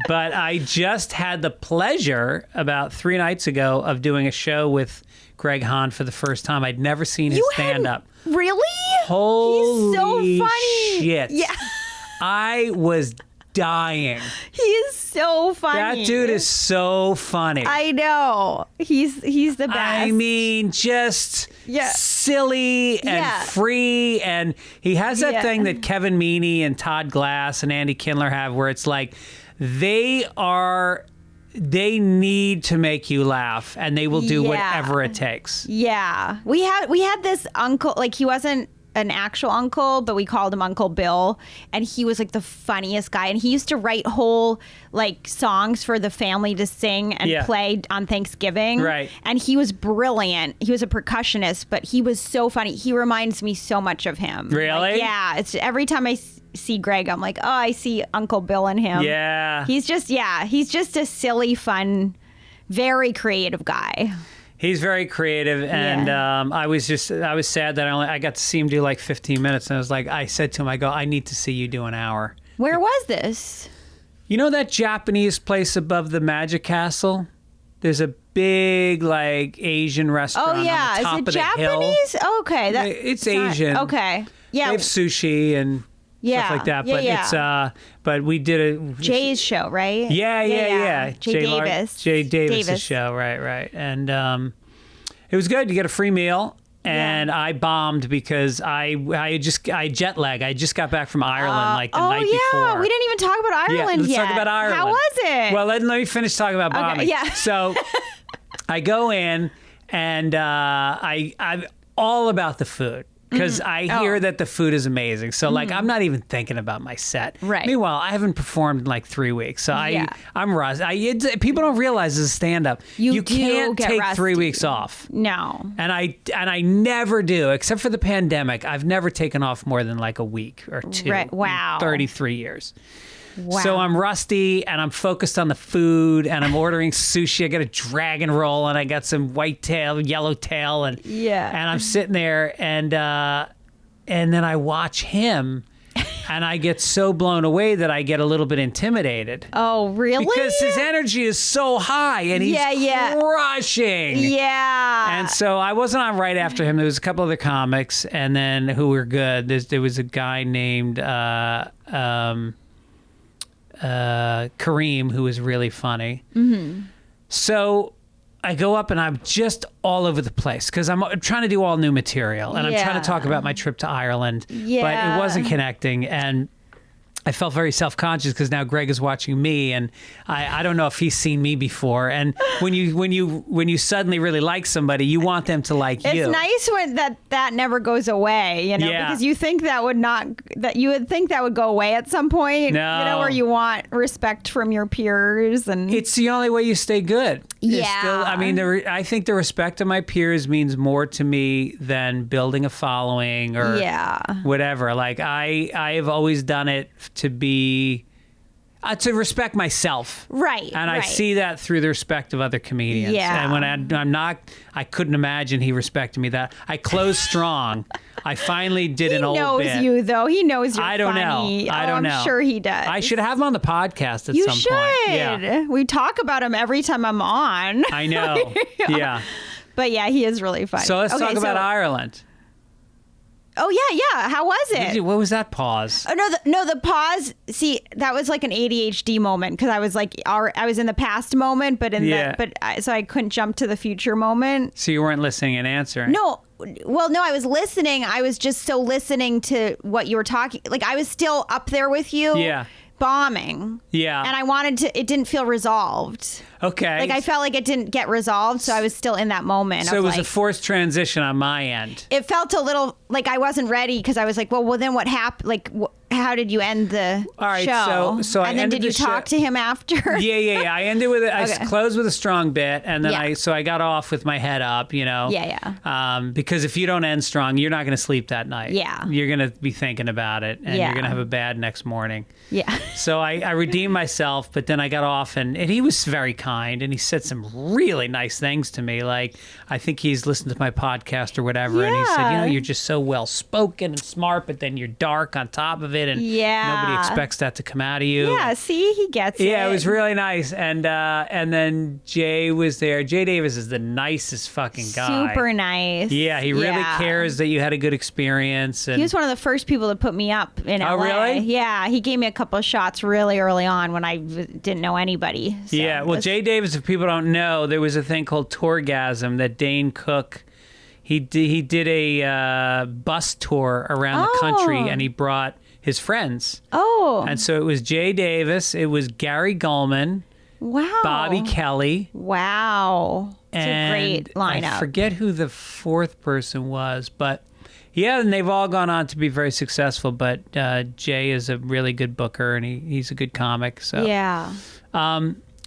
But I just had the pleasure about 3 nights ago of doing a show with Greg Hahn for the first time. I'd never seen his stand-up. Really? Holy He's so funny. shit. Yeah. I was dying. He is so funny. That dude is so funny. I know. He's the best. I mean, just Yeah. silly and Yeah. free. And he has that Yeah. thing that Kevin Meaney and Todd Glass and Andy Kindler have where it's like they need to make you laugh and they will do Yeah. whatever it takes. Yeah. We had this uncle, like he wasn't an actual uncle, but we called him Uncle Bill, and he was like the funniest guy, and he used to write whole like songs for the family to sing and Yeah. play on Thanksgiving. Right. And he was brilliant. He was a percussionist, but he was so funny. He reminds me so much of him. Really? Like, yeah. It's every time I see Greg, I'm like, oh, I see Uncle Bill in him. Yeah. He's just a silly, fun, very creative guy. He's very creative, and I was sad that I got to see him do like 15 minutes, and I said to him, I need to see you do an hour. Where was this? You know that Japanese place above the Magic Castle? There's a big like Asian restaurant. Oh yeah, on the top is it of the hill. Japanese? Oh, okay, It's not- Asian. okay, yeah, They have sushi and Yeah, stuff like that, yeah, but yeah. but we did it. Jay's show, right? Yeah. Jay Davis. Jay Davis' show, right. And it was good. You get a free meal. And I bombed because I jet lag. I just got back from Ireland the night before. We didn't even talk about Ireland let's yet. talk about Ireland. How was it? Well, let me finish talking about bombing. yeah. So I go in and I'm all about the food. Because I hear that the food is amazing. So, I'm not even thinking about my set. Right. Meanwhile, I haven't performed in like 3 weeks. So I'm rusty. People don't realize as a stand-up, You do can't get take rusty. 3 weeks off. No. And I never do, except for the pandemic. I've never taken off more than like a week or two. Right. Wow. In 33 years. Wow. So I'm rusty and I'm focused on the food and I'm ordering sushi. I got a dragon roll and I got some whitetail, yellowtail, and I'm sitting there and then I watch him and I get so blown away that I get a little bit intimidated. Oh, really? Because his energy is so high and he's crushing. Yeah. And so I wasn't on right after him. There was a couple other comics and then who were good. There was a guy named Kareem, who was really funny. Mm-hmm. So I go up and I'm just all over the place because I'm trying to do all new material and I'm trying to talk about my trip to Ireland, but it wasn't connecting. And I felt very self-conscious because now Greg is watching me, and I don't know if he's seen me before. And when you suddenly really like somebody, you want them to like you. It's nice when that never goes away, because you think that you would think that would go away at some point, No. where you want respect from your peers, and It's the only way you stay good. Yeah. I think the respect of my peers means more to me than building a following or whatever. Like I have always done it to be. To respect myself. Right. And I see that through the respect of other comedians. Yeah. And when I'm not, I couldn't imagine he respected me that. I closed strong. I finally did an old bit. He knows you, though. He knows you're I don't funny. know. I don't know. I'm sure he does. I should have him on the podcast at You some should. point. Yeah. We talk about him every time I'm on. I know. Yeah. But yeah, he is really funny. So let's talk about Ireland. Oh yeah. How was it? What was that pause? Oh no, the pause. See, that was like an ADHD moment because I was like, I was in the past moment, but so I couldn't jump to the future moment. So you weren't listening and answering. No, I was listening. I was just still listening to what you were talking. Like I was still up there with you. Yeah. Bombing. Yeah. And I wanted to. It didn't feel resolved. Okay. Like I felt like it didn't get resolved, so I was still in that moment. So it was a forced transition on my end. It felt a little like I wasn't ready because I was like, well, then what happened? Like, how did you end the show? So and then did you talk to him after? Yeah. I ended with it. I closed with a strong bit, and then I got off with my head up. Yeah. Because if you don't end strong, you're not going to sleep that night. Yeah. You're going to be thinking about it, and you're going to have a bad next morning. Yeah. So I redeemed myself, but then I got off, and he was very kind, and he said some really nice things to me. Like, I think he's listened to my podcast or whatever, and he said, you're just so well spoken and smart, but then you're dark on top of it, and nobody expects that to come out of you. Yeah, see, he gets it. Yeah, it was really nice, and then Jay was there. Jay Davis is the nicest fucking guy. Super nice. Yeah, he really cares that you had a good experience. And he was one of the first people to put me up in LA. Oh, really? Yeah, he gave me a couple of shots really early on when I didn't know anybody. So yeah, well, Jay Davis, if people don't know, there was a thing called Tourgasm that Dane Cook, he did a bus tour around the country, and he brought his friends. Oh. And so it was Jay Davis, it was Gary Gulman, wow, Bobby Kelly. Wow. It's a great lineup. I forget who the fourth person was, but yeah, and they've all gone on to be very successful, but Jay is a really good booker, and he's a good comic. So yeah.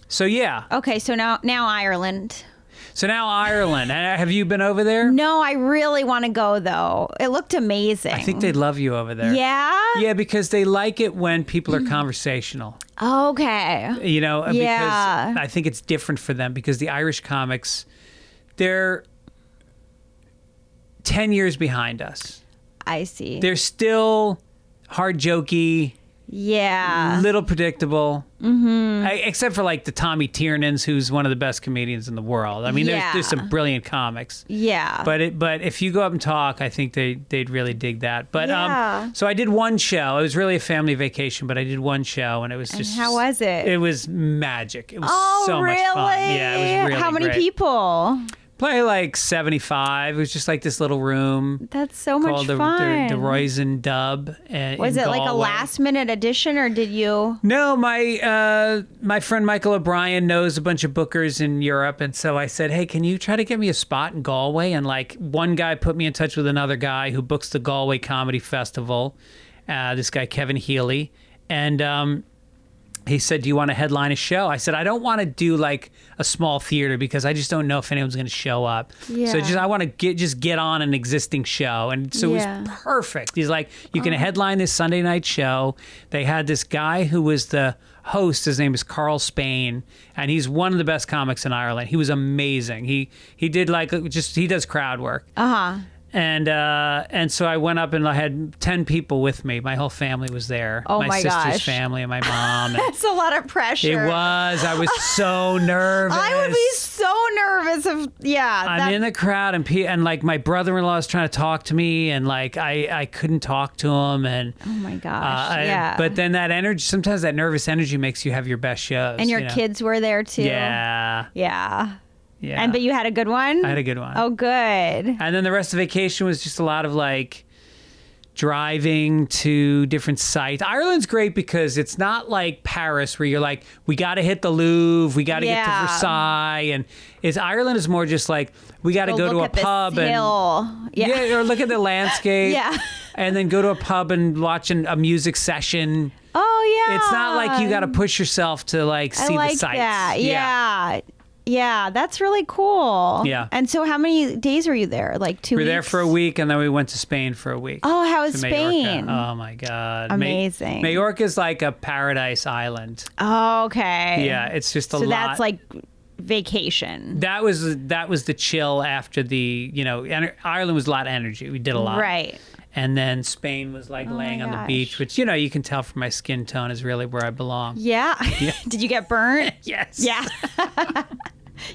So yeah. Okay, so now Ireland. So now Ireland. Have you been over there? No, I really want to go though. It looked amazing. I think they'd love you over there. Yeah? Yeah, because they like it when people are conversational. Okay. Because I think it's different for them because the Irish comics, they're 10 years behind us. I see. They're still hard jokey. Yeah. Little predictable. Mm-hmm. Except for like the Tommy Tiernans, who's one of the best comedians in the world. I mean, there's some brilliant comics. Yeah. But if you go up and talk, I think they'd really dig that. But so I did one show. It was really a family vacation, but I did one show, and it was just. And how was it? It was magic. It was so much fun. Yeah, it was really How many great. people? Probably like 75. It was just like this little room. That's so much fun. Called the Roisin Dub. Was it like a last minute addition, or did you? No, my friend Michael O'Brien knows a bunch of bookers in Europe, and so I said, hey, can you try to get me a spot in Galway? And like one guy put me in touch with another guy who books the Galway Comedy Festival, this guy Kevin Healy, and he said, do you want to headline a show? I said, I don't want to do like a small theater because I just don't know if anyone's going to show up. Yeah. So I want to get on an existing show. And so it was perfect. He's like, you can headline this Sunday night show. They had this guy who was the host. His name is Carl Spain, and he's one of the best comics in Ireland. He was amazing. He did he does crowd work. Uh-huh. And so I went up and I had 10 people with me. My whole family was there. Oh my sister's family and my mom. That's a lot of pressure. It was. I was so nervous. I would be so nervous I'm in the crowd and like my brother-in-law is trying to talk to me and like I couldn't talk to him and oh my gosh. But then that energy, sometimes that nervous energy makes you have your best shows. And your kids were there too. Yeah. Yeah. But you had a good one? I had a good one. Oh, good. And then the rest of the vacation was just a lot of like driving to different sites. Ireland's great because it's not like Paris where you're like, we got to hit the Louvre, we got to get to Versailles. And Ireland is more just like, we got to go to a pub and or look at the landscape. And then go to a pub and watch a music session. Oh, yeah. It's not like you got to push yourself to like see the sights. That. Yeah. Yeah, that's really cool. Yeah. And so how many days were you there? Like 2 weeks? We were there for a week, and then we went to Spain for a week. Oh, how was to Spain? Mallorca. Oh, my God. Amazing. Mallorca's like a paradise island. Oh, okay. Yeah, it's just a lot. So that's like vacation. That was the chill after the, Ireland was a lot of energy. We did a lot. Right. And then Spain was like laying on the beach, which, you can tell from my skin tone is really where I belong. Yeah. Did you get burnt? Yes. Yeah.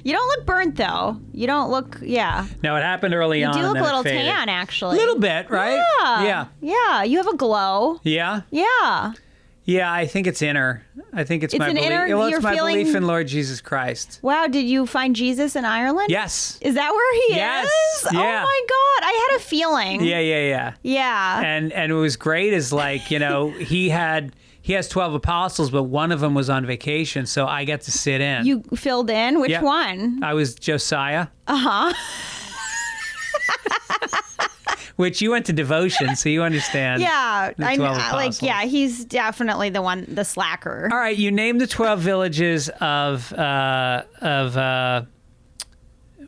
You don't look burnt, though. You don't look, yeah. No, it happened early on. You do look and a then little it faded. tan, actually. A little bit, right? Yeah. Yeah. You have a glow. Yeah? Yeah. Yeah, I think it's inner. I think it's my an belief. inner- Well, you're it's my feeling- belief in Lord Jesus Christ. Wow. Did you find Jesus in Ireland? Yes. Is that where he Yes. is? Yeah. Oh, my God. I had a feeling. Yeah. Yeah. And it was great is like, he has 12 apostles, but one of them was on vacation, so I got to sit in. You filled in? Which Yeah. one? I was Josiah. Uh-huh. Which you went to devotion, so you understand. Yeah. the I 12 like, apostles. yeah, he's definitely the slacker. All right, you named the 12 villages of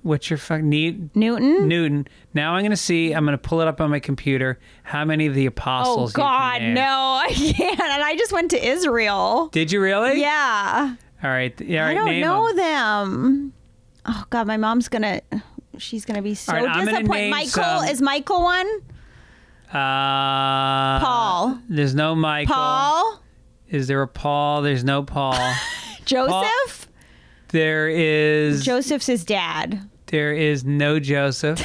what's your fuck Newton? Newton. Now I'm going to pull it up on my computer. How many of the Oh, apostles? you can God, name. no, I can't. And I just went to Israel. Did you really? Yeah. All right. I don't name know 'em. them. Oh, God, my mom's she's going to be so All right, I'm gonna disappointed. name Michael, some. is Michael one? Paul. There's no Michael. Paul? Is there a Paul? There's no Paul. Joseph? There is. Joseph's his dad. There is no Joseph.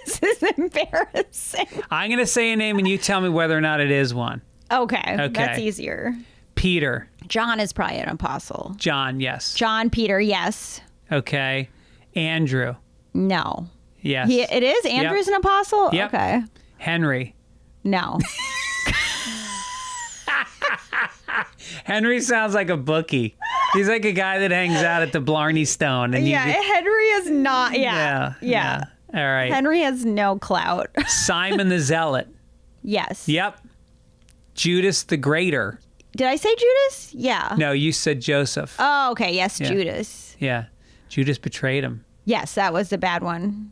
This is embarrassing. I'm going to say a name and you tell me whether or not it is one. Okay. That's easier. Peter. John is probably an apostle. John, yes. John, Peter, yes. Okay. Andrew. No. Yes. It is? Andrew's an apostle? Yep. Okay. Henry. No. Henry sounds like a bookie. He's like a guy that hangs out at the Blarney Stone. And Yeah, Henry is not. Yeah. All right. Henry has no clout. Simon the Zealot. Yes. Yep. Judas the Greater. Did I say Judas? Yeah. No, you said Joseph. Oh, okay. Yes, Yeah. Judas. Yeah. Judas betrayed him. Yes, that was the bad one.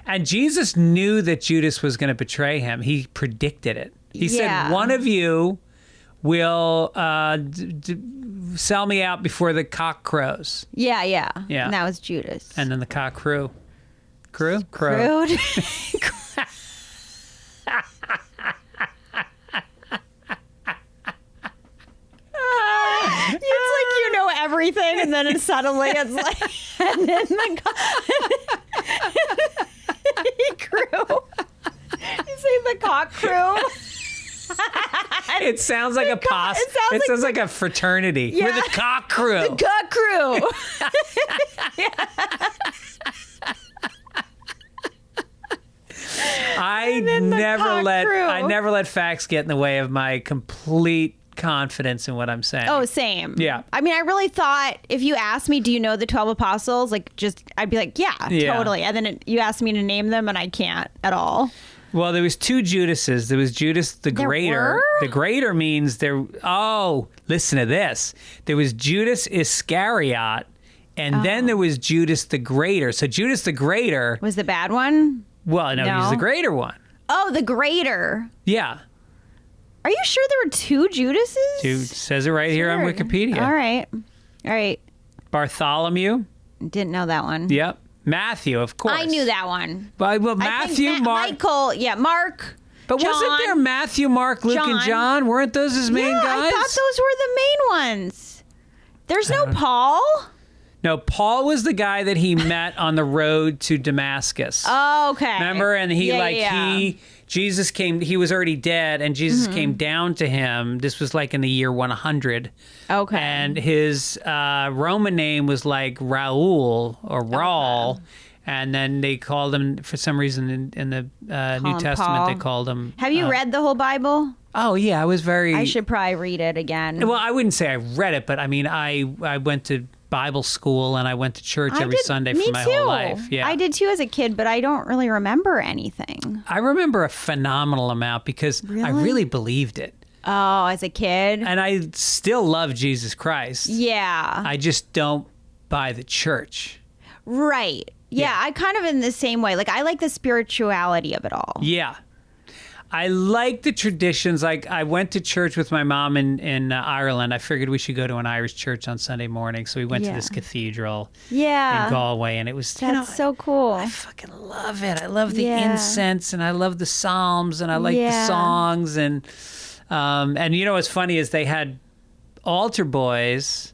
And Jesus knew that Judas was going to betray him. He predicted it. He Yeah. said, one of you will sell me out before the cock crows. Yeah. Yeah. And that was Judas. And then the cock crew. Crowed? Rude. It's like you know everything, and then suddenly it's like, and then he crew. You say the cock crew? It sounds like a pos. It sounds like a fraternity. Yeah. We're the cock crew. The cock crew. I then the never cock crew. let facts get in the way of my complete confidence in what I'm saying. Oh, same. Yeah. I mean, I really thought if you asked me, do you know the 12 apostles? Like, I'd be like, yeah. Totally. And then you asked me to name them, and I can't at all. Well, there was two Judases. There was Judas the Greater. were? The Greater means there. Oh, listen to this. There was Judas Iscariot, and then there was Judas the Greater. So Judas the Greater. Was the bad one? Well, no, he's the greater one. Oh, the greater. Yeah. Are you sure there were two Judases? Dude says it right here on Sure. Wikipedia. All right. Bartholomew. Didn't know that one. Yep. Matthew, of course. I knew that one. Well, I think Matthew, Mark. Michael, Mark. But John. wasn't there Matthew, Mark, Luke, and John. John? Weren't those his main guys? I thought those were the main ones. There's no Paul. No, Paul was the guy that he met on the road to Damascus. Oh, okay. Remember? And Jesus came, he was already dead, and Jesus came down to him. This was like in the year 100. Okay. And his Roman name was like Raul or Raul. And then they called him, for some reason in the New him Testament, Paul. they called him. Have you read the whole Bible? Oh, yeah, I was very. I should probably read it again. Well, I wouldn't say I read it, but I mean, I went to Bible school and I went to church every Sunday for my whole life. Yeah, I did too as a kid, but I don't really remember anything. I remember a phenomenal amount because I really believed it. Oh, as a kid? And I still love Jesus Christ. Yeah. I just don't by the church. Right. Yeah, I kind of in the same way. Like, I like the spirituality of it all. Yeah. I like the traditions. Like, I went to church with my mom in Ireland. I figured we should go to an Irish church on Sunday morning. So we went to this cathedral in Galway. And it was, That's so cool. I fucking love it. I love the incense and I love the psalms and I like the songs. And you know what's funny is they had altar boys,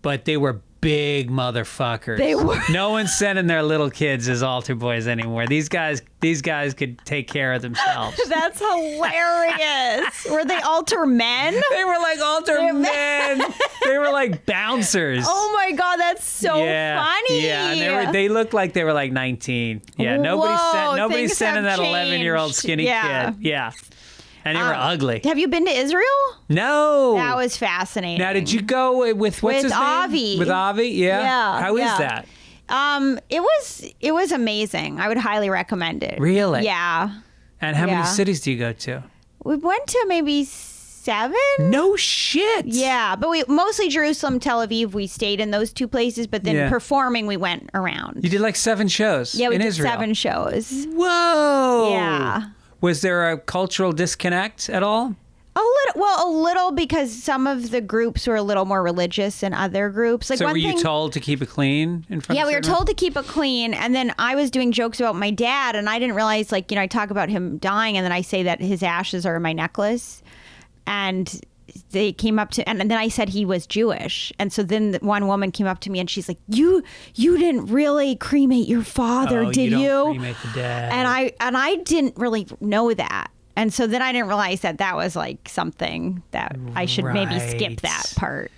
but they were big motherfuckers. They were. No one's sending their little kids as altar boys anymore. These guys could take care of themselves. That's hilarious. Were they altar men? They were like altar men. They were like bouncers. Oh my God, that's so funny. Yeah, and they looked like they were like 19. Yeah, nobody's sending that 11-year-old skinny kid. Yeah. And they were ugly. Have you been to Israel? No. That was fascinating. Now, did you go with what's his name? Avi. With Avi? Yeah. Yeah. How is that? It was amazing. I would highly recommend it. Really? Yeah. And how many cities do you go to? We went to maybe 7. No shit. Yeah, but we mostly Jerusalem, Tel Aviv. We stayed in those 2 places, but then performing, we went around. You did like 7 shows. Yeah, we in did Israel. 7 shows. Whoa. Yeah. Was there a cultural disconnect at all? A little because some of the groups were a little more religious than other groups. Like, so were you told to keep it clean in front of we were told to keep it clean. And then I was doing jokes about my dad, and I didn't realize, like, you know, I talk about him dying, and then I say that his ashes are in my necklace. And they came up to, and then I said he was Jewish. And so then one woman came up to me and she's like, you didn't really cremate your father, did you? Don't cremate the dad. And I didn't really know that. And so then I didn't realize that was like something that I should maybe skip that part.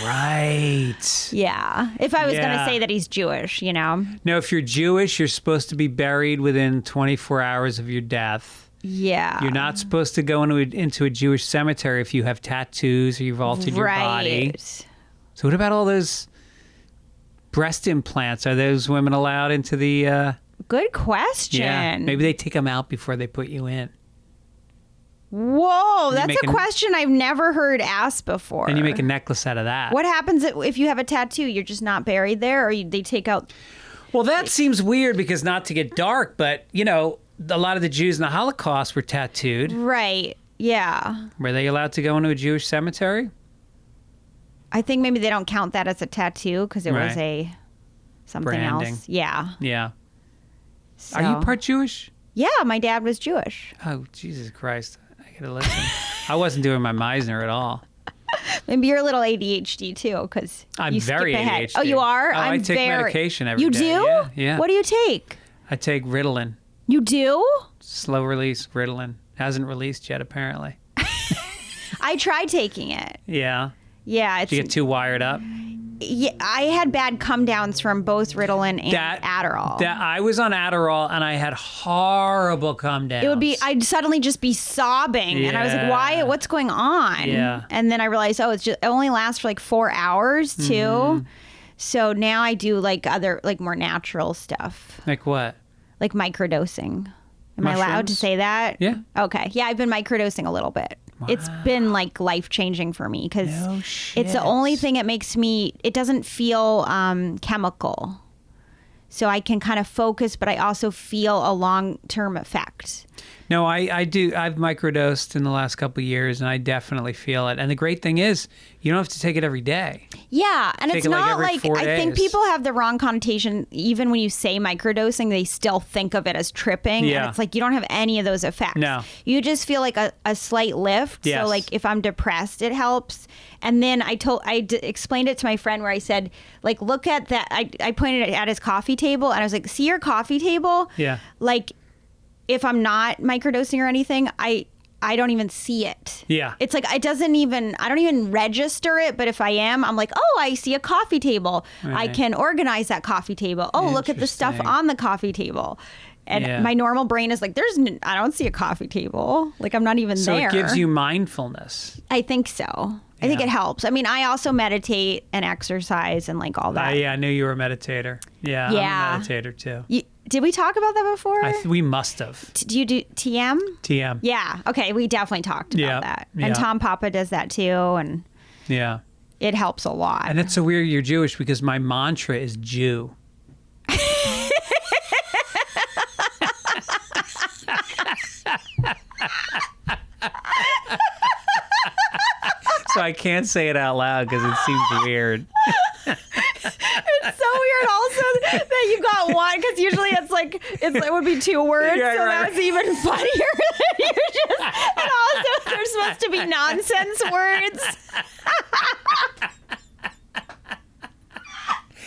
Right. Yeah. If I was going to say that he's Jewish, you know. No, if you're Jewish, you're supposed to be buried within 24 hours of your death. Yeah. You're not supposed to go into a Jewish cemetery if you have tattoos or you've altered your body. So what about all those breast implants? Are those women allowed into the... Good question. Yeah. Maybe they take them out before they put you in. Whoa, that's a question I've never heard asked before. And you make a necklace out of that. What happens if you have a tattoo? You're just not buried there, or they take out... Well, that seems weird because not to get dark, but, you know, a lot of the Jews in the Holocaust were tattooed. Right, yeah. Were they allowed to go into a Jewish cemetery? I think maybe they don't count that as a tattoo because it was something branding. Else. Yeah. Yeah. So. Are you part Jewish? Yeah, my dad was Jewish. Oh, Jesus Christ. I gotta listen. I wasn't doing my Meisner at all. Maybe you're a little ADHD too, because you very skip ahead. ADHD. Oh, you are? I take medication every day. You do? Yeah. What do you take? I take Ritalin. You do? Slow release Ritalin. Hasn't released yet, apparently. I tried taking it. Yeah. Yeah. Did you get too wired up? Yeah, I had bad come downs from both Ritalin and Adderall. I was on Adderall and I had horrible come downs. I'd suddenly just be sobbing, and I was like, "Why? What's going on?" Yeah. And then I realized, it only lasts for like 4 hours too. Mm-hmm. So now I do like other more natural stuff. Like what? Like microdosing. Am I allowed to say that? Yeah. Okay. Yeah, I've been microdosing a little bit. Wow. It's been like life-changing for me because it's the only thing that makes it doesn't feel chemical. So I can kind of focus, but I also feel a long-term effect. No, I do. I've microdosed in the last couple of years, and I definitely feel it. And the great thing is, you don't have to take it every day. Yeah, and it's not like every 4 days. I think people have the wrong connotation. Even when you say microdosing, they still think of it as tripping. Yeah. And it's like you don't have any of those effects. No. You just feel like a slight lift. Yes. So like if I'm depressed, it helps. And then I explained it to my friend where I said, like, look at that. I pointed at his coffee table, and I was like, see your coffee table? Yeah. Like, if I'm not microdosing or anything, I don't even see it. Yeah. It's like I don't even register it, but if I am, I'm like, oh, I see a coffee table. Right. I can organize that coffee table. Oh, look at the stuff on the coffee table. And my normal brain is like, I don't see a coffee table. Like, I'm not even there. So it gives you mindfulness. I think so. I think it helps. I mean, I also meditate and exercise and like all that. Yeah, I knew you were a meditator. Yeah. I'm a meditator too. Did we talk about that before? We must have. Do you do TM? TM. Yeah. Okay. We definitely talked about that. And Tom Papa does that too. And yeah. it helps a lot. And it's so weird you're Jewish because my mantra is Jew. So I can't say it out loud because it seems weird. It's so weird also that you got one, because usually it would be 2 words, Yeah, so right. that was even funnier. And also there's supposed to be nonsense words.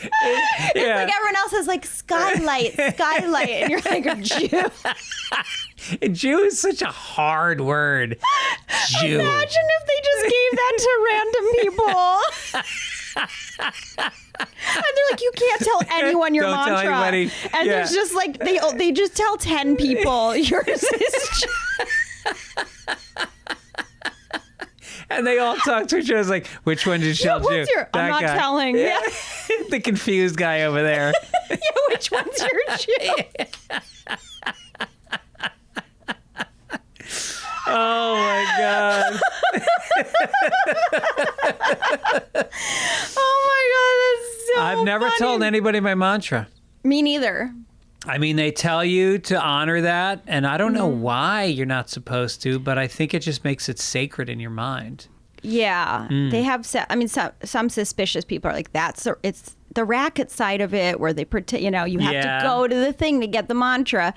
It's like everyone else is like skylight, and you're like a Jew. Jew is such a hard word. Jew. Imagine if they just gave that to random people. And they're like, you can't tell anyone your Don't tell mantra. anybody. And Yeah. there's just like they just tell 10 people yours is. And they all talk to each other like, which one did Shell Jew? What's your? I'm not guy. telling. Yeah. The confused guy over there. Yeah, which one's your Jew? Oh my God. Oh my God, that's so I've never funny. told anybody my mantra. Me neither. I mean, they tell you to honor that, and I don't know Mm-hmm. why you're not supposed to, but I think it just makes it sacred in your mind. Yeah, they have. Some suspicious people are like, it's the racket side of it where they pretend. You have Yeah. to go to the thing to get the mantra.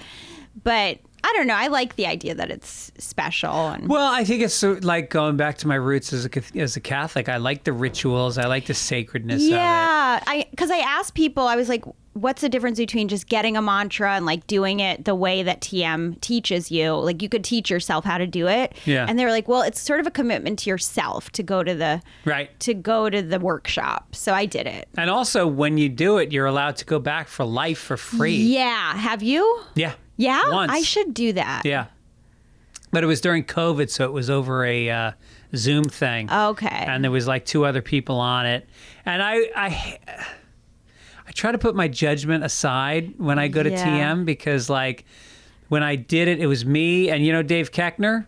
But I don't know. I like the idea that it's special. And Well, I think it's like going back to my roots as a Catholic. I like the rituals. I like the sacredness of it. yeah, because I asked people, I was like, what's the difference between just getting a mantra and like doing it the way that TM teaches you? Like you could teach yourself how to do it. Yeah. And they were like, well, it's sort of a commitment to yourself to go to the Right. workshop. So I did it. And also, when you do it, you're allowed to go back for life for free. Yeah. Have you? Yeah. Yeah. Once. I should do that. Yeah. But it was during COVID, so it was over a Zoom thing. Okay. And there was like 2 other people on it. And I try to put my judgment aside when I go to Yeah. TM because like when I did it, it was me and Dave Keckner.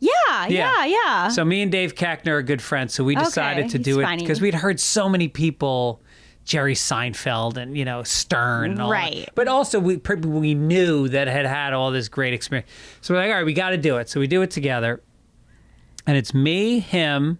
Yeah. So me and Dave Keckner are good friends. So we decided to he's do it funny. because we'd heard so many people, Jerry Seinfeld and, Stern and all Right. that. But also we knew that had all this great experience. So we're like, all right, we got to do it. So we do it together. And it's me, him,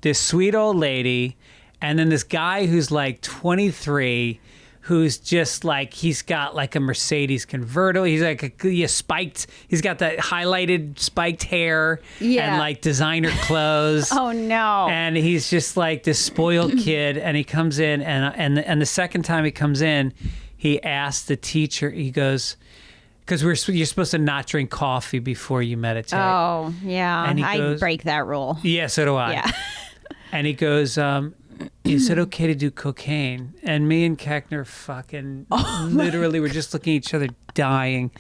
this sweet old lady, and then this guy who's like 23, who's just like, he's got like a Mercedes convertible. He's like spiked. He's got that highlighted spiked hair Yeah. and like designer clothes. Oh no. And he's just like this spoiled kid. And he comes in, and the second time he comes in, he asks the teacher. He goes, because you're supposed to not drink coffee before you meditate. Oh yeah. And he I goes- break that rule. Yeah, so do I. Yeah. And he goes, is it okay to do cocaine? And me and Keckner fucking literally were just looking at each other dying.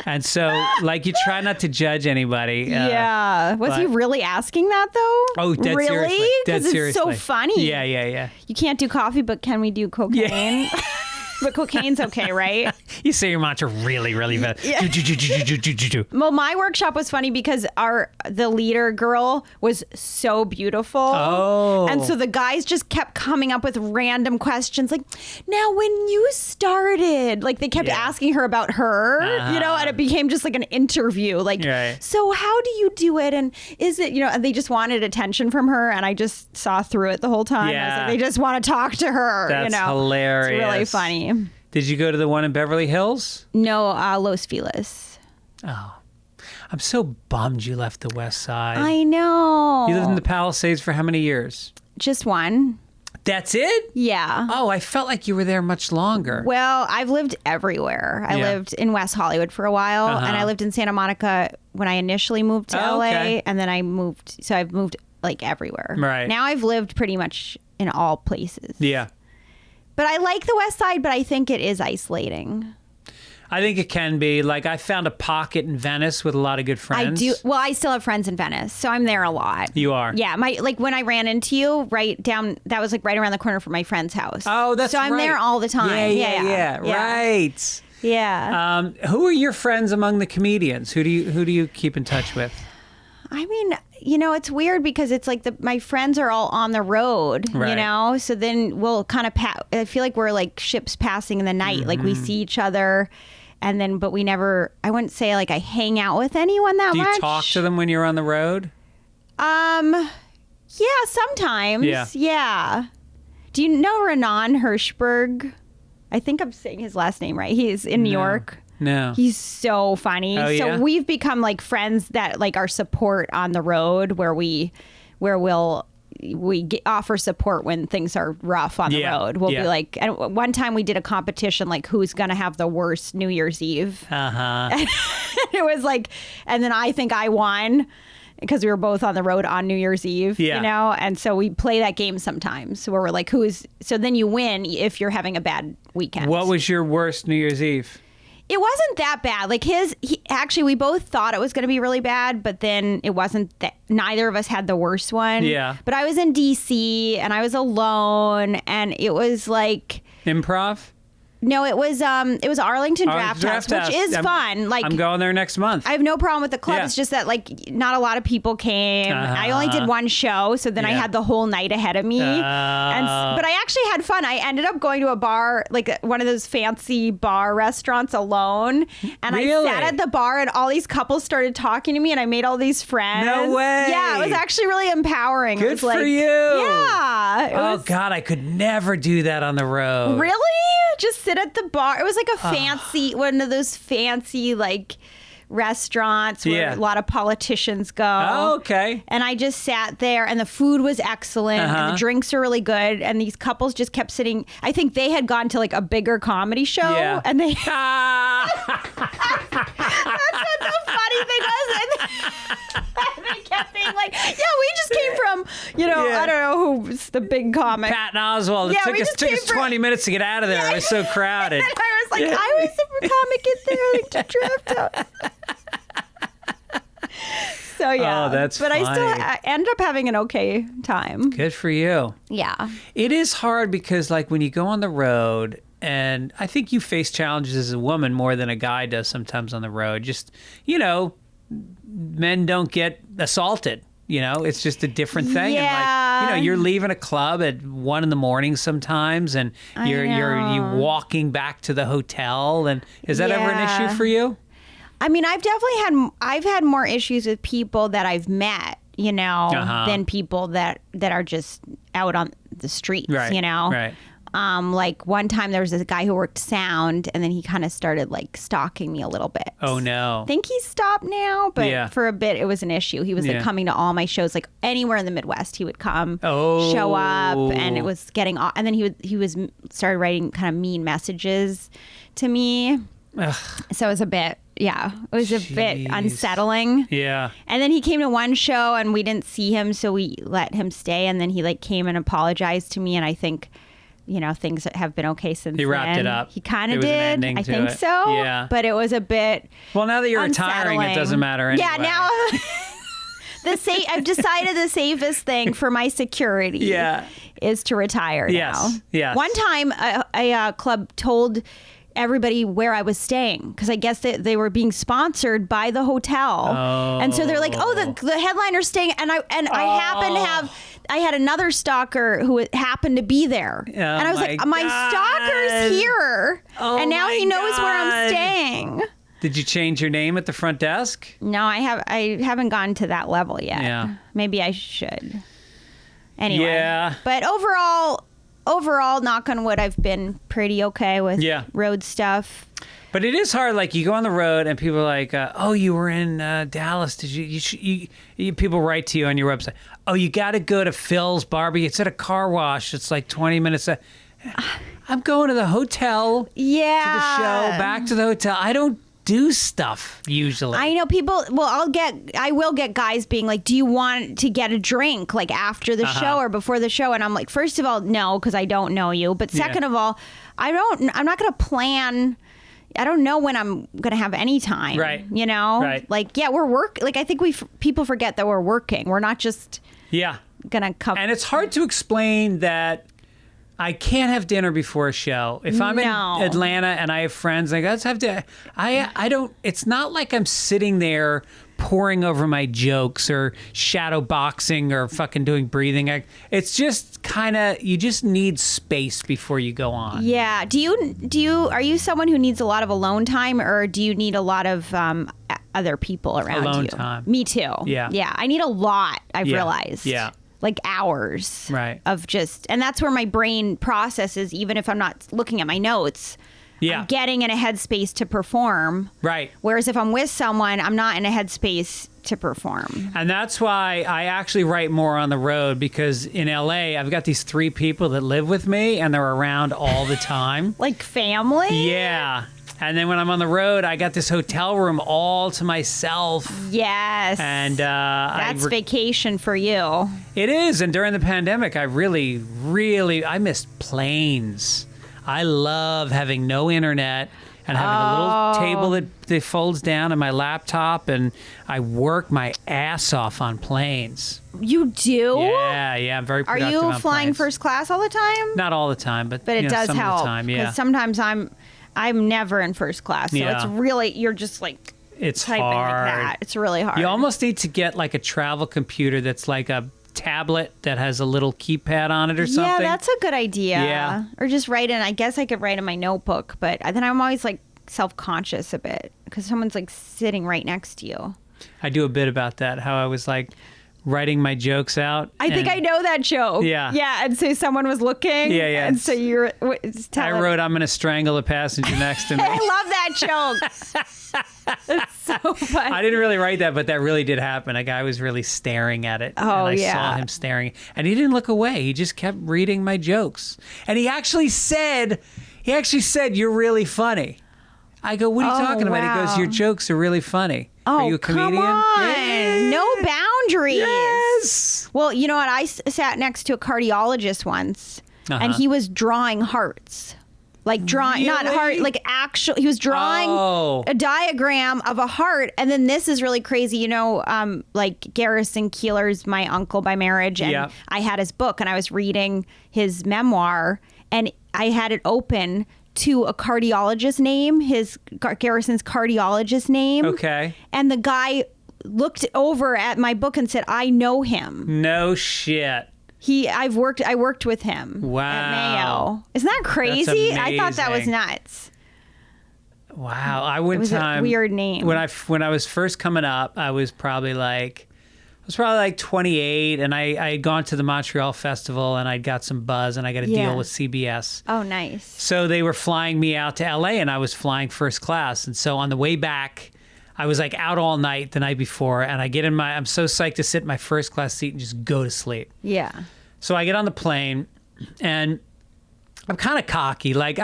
And so, like, you try not to judge anybody. Yeah. Was he but- really asking that though? Oh, dead really? seriously. Dead Because it's seriously. so funny. Yeah. You can't do coffee, but can we do cocaine? But cocaine's okay, right? You say your mantra really, really fast. Yeah. Do. Well, my workshop was funny because the leader girl was so beautiful. Oh. And so the guys just kept coming up with random questions like, now when you started, like they kept Yeah. asking her about her, and it became just like an interview. Like, Right. so how do you do it? And is it, and they just wanted attention from her. And I just saw through it the whole time. I was Yeah. like, they just want to talk to her. That's hilarious. It's really funny. Did you go to the one in Beverly Hills? No, Los Feliz. Oh. I'm so bummed you left the West Side. I know. You lived in the Palisades for how many years? Just one. That's it? Yeah. Oh, I felt like you were there much longer. Well, I've lived everywhere. I Yeah. lived in West Hollywood for a while, and I lived in Santa Monica when I initially moved to Oh, LA, okay. and then I moved. So I've moved like everywhere. Right. Now I've lived pretty much in all places. Yeah. But I like the West Side, but I think it is isolating. I think it can be. Like, I found a pocket in Venice with a lot of good friends. I do. Well, I still have friends in Venice, so I'm there a lot. You are? Yeah. When I ran into you, that was like right around the corner from my friend's house. Oh, that's so I'm right. there all the time. Yeah. Right. Yeah. Who are your friends among the comedians? Who do you keep in touch with? I mean, it's weird because it's like my friends are all on the road, Right. so then we'll kind of I feel like we're like ships passing in the night. Like we see each other and then, but we never, I wouldn't say like I hang out with anyone that Do you much. talk to them when you're on the road? Yeah, sometimes. Yeah. Yeah. Do you know Renan Hirschberg? I think I'm saying his last name right. He's in New York. No. He's so funny. Oh, so yeah? we've become like friends that like our support on the road where we offer support when things are rough on the Yeah. road. We'll Yeah. be like, and one time we did a competition like who's going to have the worst New Year's Eve. Uh-huh. It was like, and then I think I won because we were both on the road on New Year's Eve, Yeah. and so we play that game sometimes where we're like, so then you win if you're having a bad weekend. What was your worst New Year's Eve? It wasn't that bad. Like actually, we both thought it was going to be really bad, but then it wasn't that. Neither of us had the worst one. Yeah. But I was in DC and I was alone, and it was like, Improv? no, it was Arlington Draft House, House. which is fun. Like I'm going there next month. I have no problem with the club. Yeah. It's just that like not a lot of people came. I only did one show, so then I Yeah. had the whole night ahead of me. But I actually had fun. I ended up going to a bar, like one of those fancy bar restaurants alone. And Really? I sat at the bar and all these couples started talking to me and I made all these friends. No way. Yeah, it was actually really empowering. It Good was for like, you. Yeah. It Oh, was, God, I could never do that on the road. really? Just sit at the bar. It was like a fancy, one of those fancy like restaurants where Yeah. a lot of politicians go. Oh, okay. And I just sat there and the food was excellent and the drinks are really good. And these couples just kept sitting. I think they had gone to like a bigger comedy show Yeah. and they, Ah. that's what the funny thing was. And they kept being like, yeah, we just came from, Yeah. I don't know who's the big comic. Patton Oswalt. It Yeah, took we us just took came us from- 20 minutes to get out of there. It was so crowded. And I was like, I was a comic in there to draft out. So yeah. Oh, that's But funny. I ended up having an okay time. Good for you. Yeah. It is hard because, like, when you go on the road, and I think you face challenges as a woman more than a guy does sometimes on the road. Just, men don't get assaulted. It's just a different thing. Yeah. And like, you're leaving a club at 1 a.m. sometimes, and you're walking back to the hotel. And is that ever an Yeah. issue for you? I mean, I've had more issues with people that I've met, than people that are just out on the streets, Right. Right. Like one time there was this guy who worked sound and then he kind of started like stalking me a little bit. Oh no. I think he's stopped now, but Yeah. for a bit it was an issue. He was like Yeah. coming to all my shows, like anywhere in the Midwest he would come, Oh. show up, and it was getting off. And then he was started writing kind of mean messages to me. Ugh. So it was a bit Jeez. unsettling. Yeah. And then he came to one show and we didn't see him, so we let him stay. And then he like came and apologized to me, and I think, things have been okay since He wrapped then. it up. He kind There of was an did. ending I to think it. so. Yeah. But it was a bit. Well, now that you're retiring, it unsettling. doesn't matter anyway. Yeah. Now I've decided the safest thing for my security. Yeah. Is to retire Yes, now. yes. One time, a club told everybody where I was staying because I guess they were being sponsored by the hotel, and so they're like, "Oh, the headliner's staying," and I happened to have. I had another stalker who happened to be there, and I was like, "My God. stalker's here, Oh and now my he knows where God. I'm staying." Did you change your name at the front desk? No, I haven't gotten to that level yet. Yeah. Maybe I should. Anyway. Yeah. But overall, knock on wood, I've been pretty okay with road stuff. But it is hard. Like, you go on the road and people are like, "Oh, you were in Dallas. Did you?" People write to you on your website. "Oh, you got to go to Phil's Barbecue. It's at a car wash. It's like 20 minutes." I'm going to the hotel. Yeah. To the show. Back to the hotel. I don't do stuff usually. I know people. Well, I will get guys being like, "Do you want to get a drink like after the show or before the show?" And I'm like, first of all, no, because I don't know you. But second of all, I'm not going to plan. I don't know when I'm going to have any time. Right. Right. Like, yeah, we're like, I think people forget that we're working. We're not just going to come. And it's hard to explain that. I can't have dinner before a show. If I'm in Atlanta and I have friends, like, let's have dinner. I don't. It's not like I'm sitting there pouring over my jokes or shadow boxing or fucking doing breathing. It's just kind of, you just need space before you go on. Yeah. Are you someone who needs a lot of alone time, or do you need a lot of other people around you? Alone time. Me too. Yeah. Yeah. I need a lot, I've Yeah. realized. Yeah. Like hours. Right. Of just, and that's where my brain processes, even if I'm not looking at my notes. Yeah. I'm getting in a headspace to perform. Right. Whereas if I'm with someone, I'm not in a headspace to perform. And that's why I actually write more on the road, because in LA, I've got these 3 people that live with me and they're around all the time. Like family? Yeah. And then when I'm on the road, I got this hotel room all to myself. Yes. And that's vacation for you. It is. And during the pandemic, I really, I missed planes. I love having no internet and having a little table that folds down and my laptop, and I work my ass off on planes. You do? Yeah, I'm very Are productive you on flying planes. first class all the time? Not all the time, but But it does some help. of the time, yeah. Because sometimes I'm never in first class. So Yeah. it's really, you're just like It's typing hard. like that. It's really hard. You almost need to get like a travel computer that's like a tablet that has a little keypad on it or something. Yeah, that's a good idea. Yeah. Or just write in, I guess I could write in my notebook, but then I'm always like self-conscious a bit because someone's like sitting right next to you. I do a bit about that, how I was like writing my jokes out. I think I know that joke. Yeah. Yeah, and so someone was looking. Yeah. And so you're I wrote, I'm going to strangle the passenger next to me. I love that joke. It's so funny. I didn't really write that, but that really did happen. A guy was really staring at it. Oh, and I yeah. saw him staring. And he didn't look away. He just kept reading my jokes. And he actually said, you're really funny. I go, what are you talking about? He wow. goes, your jokes are really funny. Oh, are you a comedian? Come on. Yeah. No boundaries. Yes. Well, you know what? I sat next to a cardiologist once, and he was drawing hearts. Like drawing, not heart, like actual, he was drawing a diagram of a heart. And then this is really crazy. You know, like Garrison Keillor's my uncle by marriage. And I had his book and I was reading his memoir and I had it open to a cardiologist's name, Garrison's cardiologist's name. Okay. And the guy looked over at my book and said, I know him. No shit. I worked with him at Mayo. Isn't that crazy? I thought that was nuts. Wow. It was a weird name. When I was first coming up, I was probably like 28, and I had gone to the Montreal Festival and I'd got some buzz and I got a deal with CBS. Oh, nice. So they were flying me out to LA and I was flying first class. And so on the way back, I was like out all night the night before, and I'm so psyched to sit in my first class seat and just go to sleep. Yeah. So I get on the plane and I'm kind of cocky. Like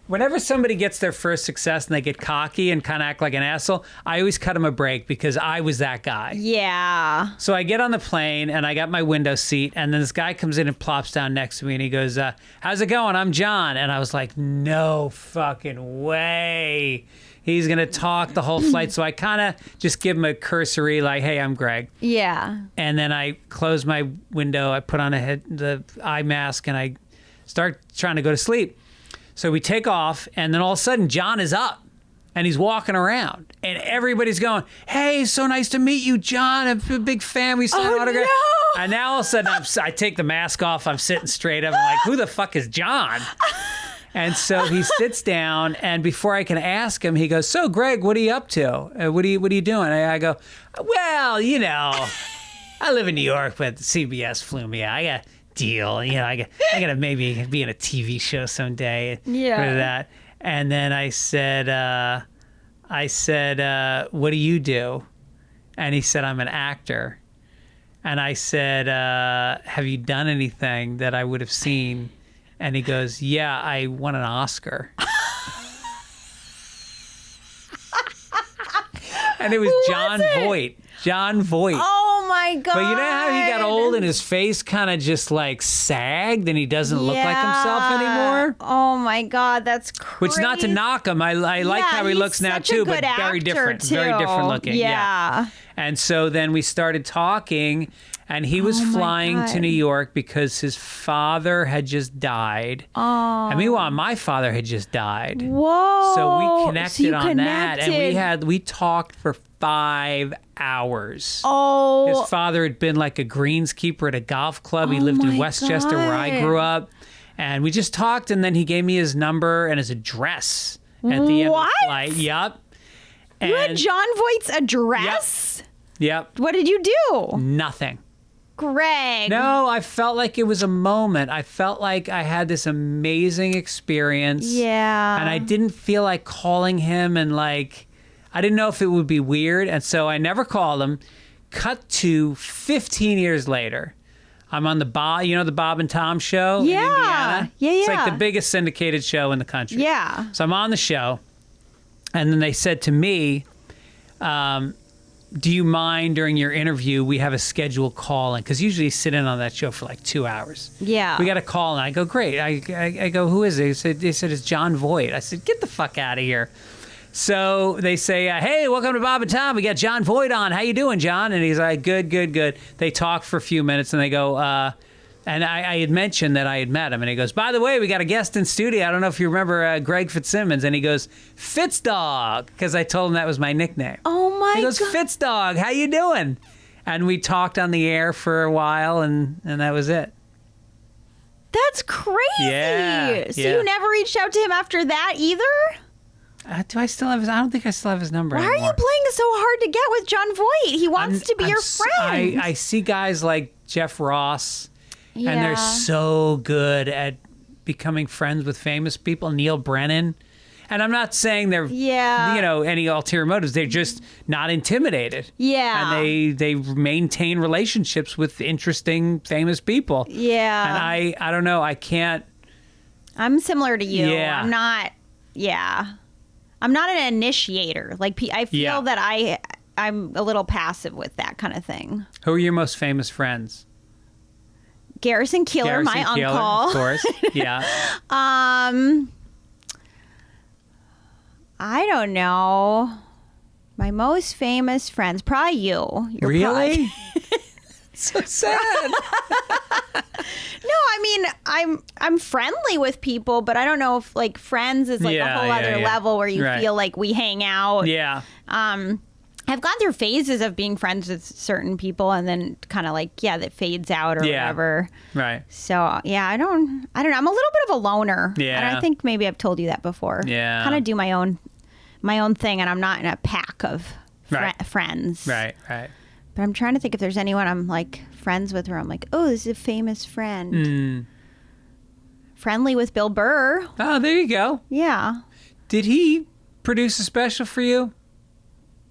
whenever somebody gets their first success and they get cocky and kind of act like an asshole, I always cut them a break because I was that guy. Yeah. So I get on the plane and I got my window seat, and then this guy comes in and plops down next to me and he goes, how's it going? I'm John. And I was like, no fucking way. He's going to talk the whole flight. So I kind of just give him a cursory, like, hey, I'm Greg. Yeah. And then I close my window, I put on the eye mask, and I start trying to go to sleep. So we take off, and then all of a sudden, John is up, and he's walking around. And everybody's going, hey, so nice to meet you, John. I'm a big fan. We signed autograph. No. And now all of a sudden, I take the mask off. I'm sitting straight up. I'm like, who the fuck is John? And so he sits down, and before I can ask him, he goes, so, Greg, what are you up to? What are you doing? I go, well, you know, I live in New York, but CBS flew me out. I got a deal. You know, I got to maybe be in a TV show someday. Yeah. That. And then I said, what do you do? And he said, I'm an actor. And I said, have you done anything that I would have seen? And he goes, yeah, I won an Oscar. And it was John Voight. John Voight. Oh, my God. But you know how he got old and his face kind of just like sagged and he doesn't look like himself anymore? Oh, my God. That's crazy. Which, not to knock him, I like how he looks now too, but very different. Very different looking. Yeah. And so then we started talking, and he was flying to New York because his father had just died. Oh. And meanwhile, my father had just died. Whoa. So we connected So you on that, and we talked for 5 hours. Oh. His father had been like a greenskeeper at a golf club. He lived in my Westchester, where I God. grew up. And we just talked, and then he gave me his number and his address at the end of What? the flight. Yep. You had And- John Voight's address? Yep. What did you do? Nothing. Greg. No, I felt like it was a moment. I felt like I had this amazing experience. Yeah. And I didn't feel like calling him, and like, I didn't know if it would be weird. And so I never called him. Cut to 15 years later. I'm on the Bob and Tom show in Yeah. Indiana. Yeah, It's yeah. like the biggest syndicated show in the country. Yeah. So I'm on the show, and then they said to me, do you mind during your interview, we have a scheduled call-in? Because usually you sit in on that show for like 2 hours. Yeah. We got a call, and I go, great. I go, who is it? They said, it's John Voight. I said, get the fuck out of here. So they say, hey, welcome to Bob and Tom. We got John Voight on. How you doing, John? And he's like, good. They talk for a few minutes, and they go, and I had mentioned that I had met him. And he goes, by the way, we got a guest in studio. I don't know if you remember Greg Fitzsimmons. And he goes, Fitzdog, because I told him that was my nickname. Oh my He goes, God. Fitzdog, how you doing? And we talked on the air for a while, and that was it. That's crazy. Yeah, So yeah. you never reached out to him after that either? Do I still have his? I don't think I still have his number Why anymore. are you playing so hard to get with John Voight? He wants to be your friend. I see guys like Jeff Ross, and they're Yeah. so good at becoming friends with famous people. Neil Brennan. And I'm not saying they're, any ulterior motives. They're just not intimidated. Yeah. And they maintain relationships with interesting, famous people. Yeah. And I don't know. I can't. I'm similar to you. Yeah. I'm not. Yeah. I'm not an initiator. Like I feel Yeah. that I'm a little passive with that kind of thing. Who are your most famous friends? Garrison Keillor, my Garrison Keillor, uncle. of course. Yeah. I don't know. My most famous friends, probably you. You're Really? probably- So sad. No, I mean, I'm friendly with people, but I don't know if like friends is like a whole other level where you Right. feel like we hang out. Yeah. I've gone through phases of being friends with certain people, and then kind of like that fades out or whatever. Right. So yeah, I don't know. I'm a little bit of a loner. Yeah. And I think maybe I've told you that before. Yeah. Kind of do my own thing, and I'm not in a pack of friends. Right. But I'm trying to think if there's anyone I'm like friends with where I'm like, oh, this is a famous friend. Friendly with Bill Burr. Oh, there you go. Yeah. Did he produce a special for you?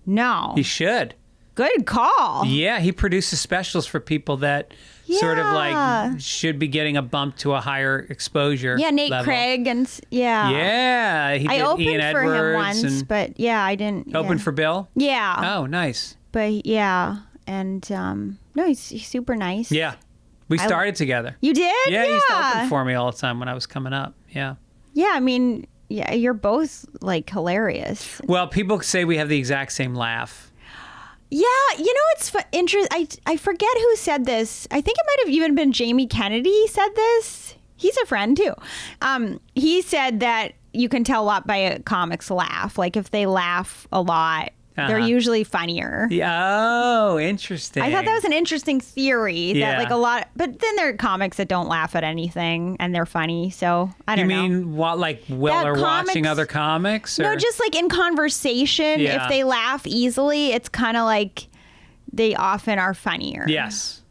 No. He should. Good call. Yeah, he produces specials for people that sort of Yeah. like should be getting a bump to a higher exposure. Yeah, Nate level. Craig and Yeah, he I did opened Ian for Edwards him once, and but I didn't. opened for Bill. Yeah. Oh, nice. But and no, he's super nice. Yeah, we started together. You did? Yeah, he used to open for me all the time when I was coming up. Yeah. Yeah, I mean, you're both like hilarious. Well, people say we have the exact same laugh. Yeah, it's interesting. I forget who said this. I think it might have even been Jamie Kennedy said this. He's a friend too. He said that you can tell a lot by a comic's laugh. Like if they laugh a lot, they're usually funnier. Oh, interesting. I thought that was an interesting theory that like a lot, but then there are comics that don't laugh at anything and they're funny. So I don't know. You mean what, like while they're watching other comics? Or? No, just like in conversation, if they laugh easily, it's kind of like they often are funnier. Yes.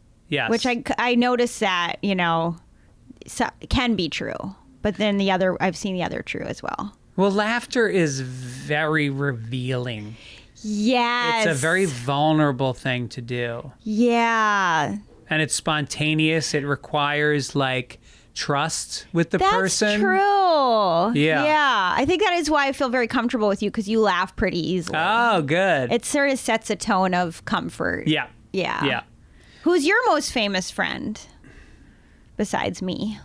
Which I noticed that, can be true. But then I've seen the other true as well. Well, laughter is very revealing. Yes. It's a very vulnerable thing to do. Yeah. And it's spontaneous. It requires like trust with the That's person. true. Yeah. Yeah. I think that is why I feel very comfortable with you, because you laugh pretty easily. Oh, good. It sort of sets a tone of comfort. Yeah. Yeah. Who's your most famous friend besides me?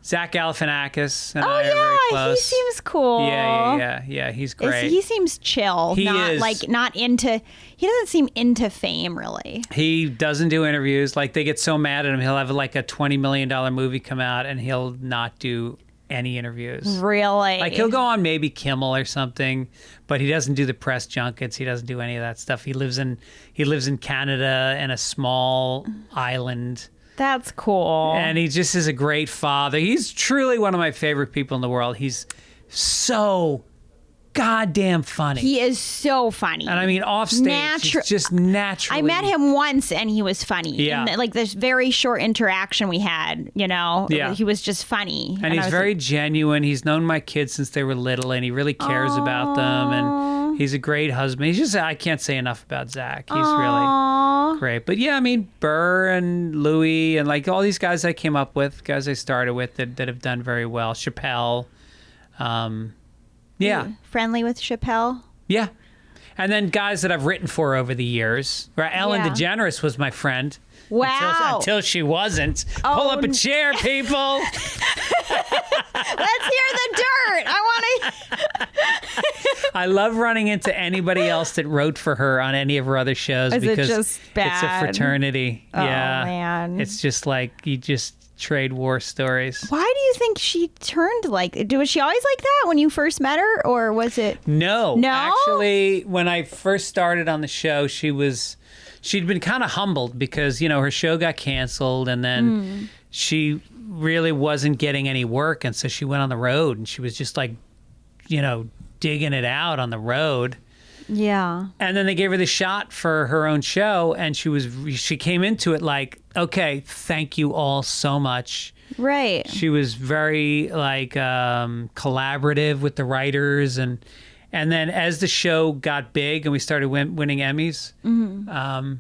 Zach Galifianakis and I are very he close. seems cool. Yeah. He's great. He seems chill. He not is. like not into. He doesn't seem into fame really. He doesn't do interviews. Like they get so mad at him, he'll have like a $20 million movie come out and he'll not do any interviews. Really? Like he'll go on maybe Kimmel or something, but he doesn't do the press junkets. He doesn't do any of that stuff. He lives in Canada in a small island. That's cool. And he just is a great father. He's truly one of my favorite people in the world. He's so goddamn funny. He is so funny. And I mean, off stage, he's just naturally. I met him once and he was funny. Yeah. And like this very short interaction we had, Yeah. he was just funny. And he's very genuine. He's known my kids since they were little and he really cares about them. And he's a great husband. He's just, I can't say enough about Zach. He's really great. But yeah, I mean, Burr and Louie and like all these guys I came up with, guys I started with that have done very well. Chappelle. Yeah. Friendly with Chappelle? Yeah. And then guys that I've written for over the years. Right? Ellen DeGeneres was my friend. Wow. Until she wasn't. Pull up a chair, people. Let's hear the dirt. I want to. I love running into anybody else that wrote for her on any of her other shows because just bad? It's a fraternity. Oh, yeah. man. It's just like you just trade war stories. Why do you think she turned like? Was she always like that when you first met her, or was it? No. No? Actually, when I first started on the show, she'd been kind of humbled because, her show got canceled and then she really wasn't getting any work. And so she went on the road and she was just like, digging it out on the road. Yeah. And then they gave her the shot for her own show and she came into it like, okay, thank you all so much. Right. She was very collaborative with the writers and then as the show got big and we started winning Emmys, wow,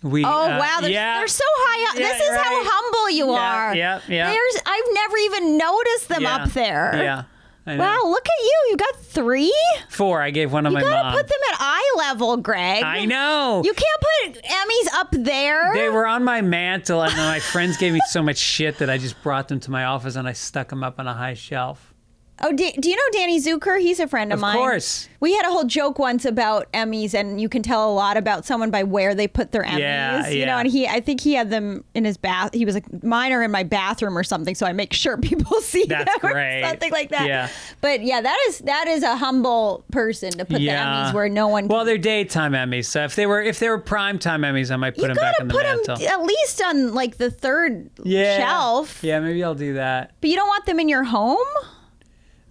they're so high up. Yeah, this is right. how humble you are. Yeah. I've never even noticed them up there. Yeah. I know. Wow, look at you. You got 3? 4. I gave one to my mom. You gotta put them at eye level, Greg. I know. You can't put Emmys up there. They were on my mantle, and then my friends gave me so much shit that I just brought them to my office and I stuck them up on a high shelf. Oh, do you know Danny Zucker? He's a friend of mine. Of course. We had a whole joke once about Emmys, and you can tell a lot about someone by where they put their Emmys. Yeah. And I think he had them in his bath. He was like, mine are in my bathroom or something, so I make sure people see them. That's great. Or something like that. Yeah. But yeah, that is a humble person to put the Emmys where no one. Well, they're daytime Emmys, so if they were primetime Emmys, I might put them back in the mantle. You gotta put them at least on like the third shelf. Yeah, maybe I'll do that. But you don't want them in your home?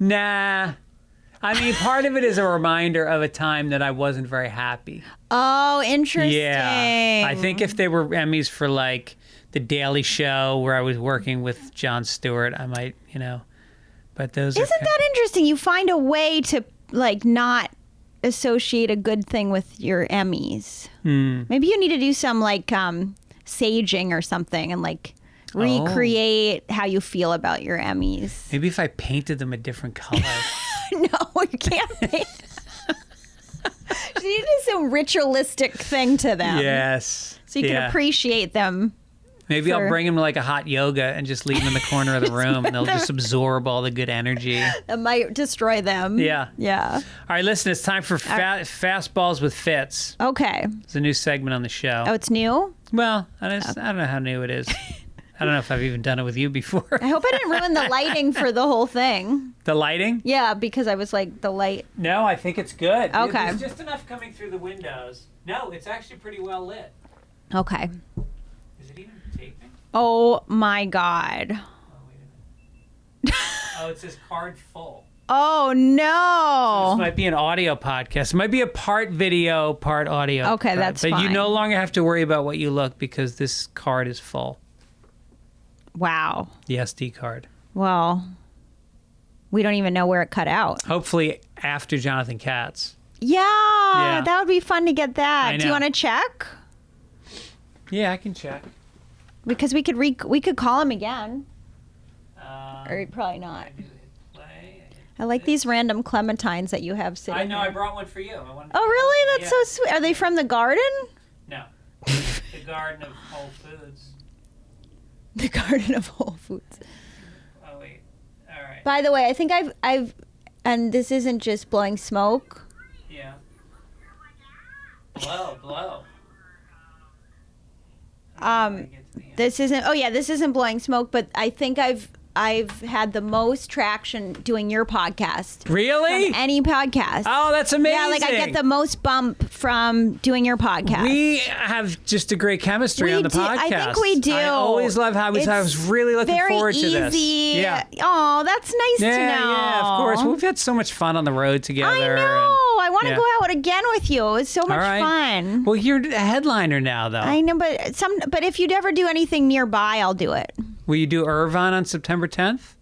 Nah. I mean, part of it is a reminder of a time that I wasn't very happy. Oh, interesting. Yeah. I think if they were Emmys for like The Daily Show where I was working with Jon Stewart, I might, but those Isn't that interesting? You find a way to like not associate a good thing with your Emmys. Maybe you need to do some like saging or something and like recreate how you feel about your Emmys. Maybe if I painted them a different color. No, you can't paint. You need to do some ritualistic thing to them. Yes. So you can appreciate them. Maybe I'll bring them to like a hot yoga and just leave them in the corner of the room and they'll just absorb all the good energy. That might destroy them. Yeah. Yeah. All right, listen, it's time for Fastballs with Fitz. Okay. It's a new segment on the show. Oh, it's new? Well, I don't know how new it is. I don't know if I've even done it with you before. I hope I didn't ruin the lighting for the whole thing. The lighting? Yeah, because I was like, the light. No, I think it's good. Okay. There's just enough coming through the windows. No, it's actually pretty well lit. Okay. Is it even taping? Oh, my God. Oh, wait a minute. Oh, it says card full. Oh, no. This might be an audio podcast. It might be a part video, part audio. Okay, that's fine. But you fine. no longer have to worry about what you look because this card is full. Wow. The SD card. Well, we don't even know where it cut out. Hopefully after Jonathon Katz. Yeah, that would be fun to get that. I know. Do you want to check? Yeah, I can check. Because we could call him again. Or probably not. I like these random clementines that you have sitting I know, there. I brought one for you. Oh, really? That's so sweet. Are they from the garden? No. The Garden of Whole Foods. The Garden of Whole Foods. Oh, wait. All right. By the way, I think I've, and this isn't just blowing smoke. Yeah. Blow. This isn't blowing smoke, but I think I've I've had the most traction doing your podcast. Really? From any podcast. Oh, that's amazing. Yeah, like I get the most bump from doing your podcast. We have just a great chemistry on the podcast. I think we do. I always love how I was really looking forward to this. Easy. Yeah. Oh, that's nice to know. Yeah, of course. We've had so much fun on the road together. I know. I want to yeah. go out again with you. It was so much fun. Well, you're a headliner now, though. I know, but if you'd ever do anything nearby, I'll do it. Will you do Irvine on September 10th?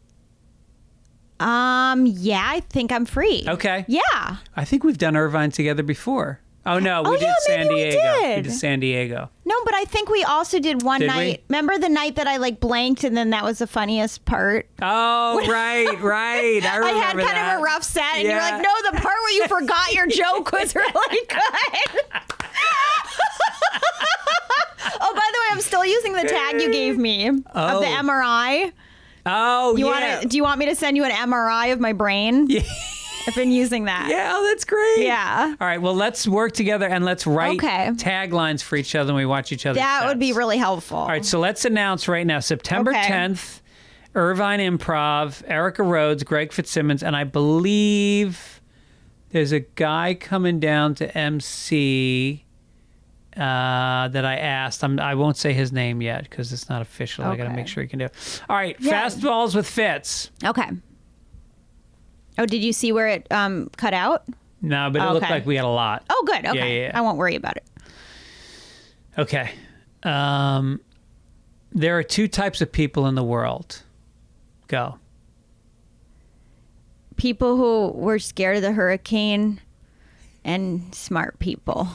Yeah, I think I'm free. Okay. Yeah. I think we've done Irvine together before. Oh, no, we did San Diego. We did San Diego. No, but I think we also did one night. Remember the night that I like blanked and then that was the funniest part? Oh, right. I remember I had kind that. of a rough set and you were like, no, the part where you forgot your joke was really good. Oh, by the way, I'm still using the tag you gave me of the MRI. Oh, Do you want me to send you an MRI of my brain? Yeah. I've been using that. Yeah, that's great. Yeah. All right, well, let's work together and let's write taglines for each other when we watch each other's That sets. would be really helpful. All right, so let's announce right now, September 10th, Irvine Improv, Erica Rhodes, Greg Fitzsimmons, and I believe there's a guy coming down to MC that I asked. I won't say his name yet because it's not official. I got to make sure he can do it. All right, Fastballs with Fitz. Okay. Oh, did you see where it cut out? No, but it looked like we had a lot. Oh, good. Okay. Yeah. I won't worry about it. Okay. There are two types of people in the world. Go. People who were scared of the hurricane and smart people.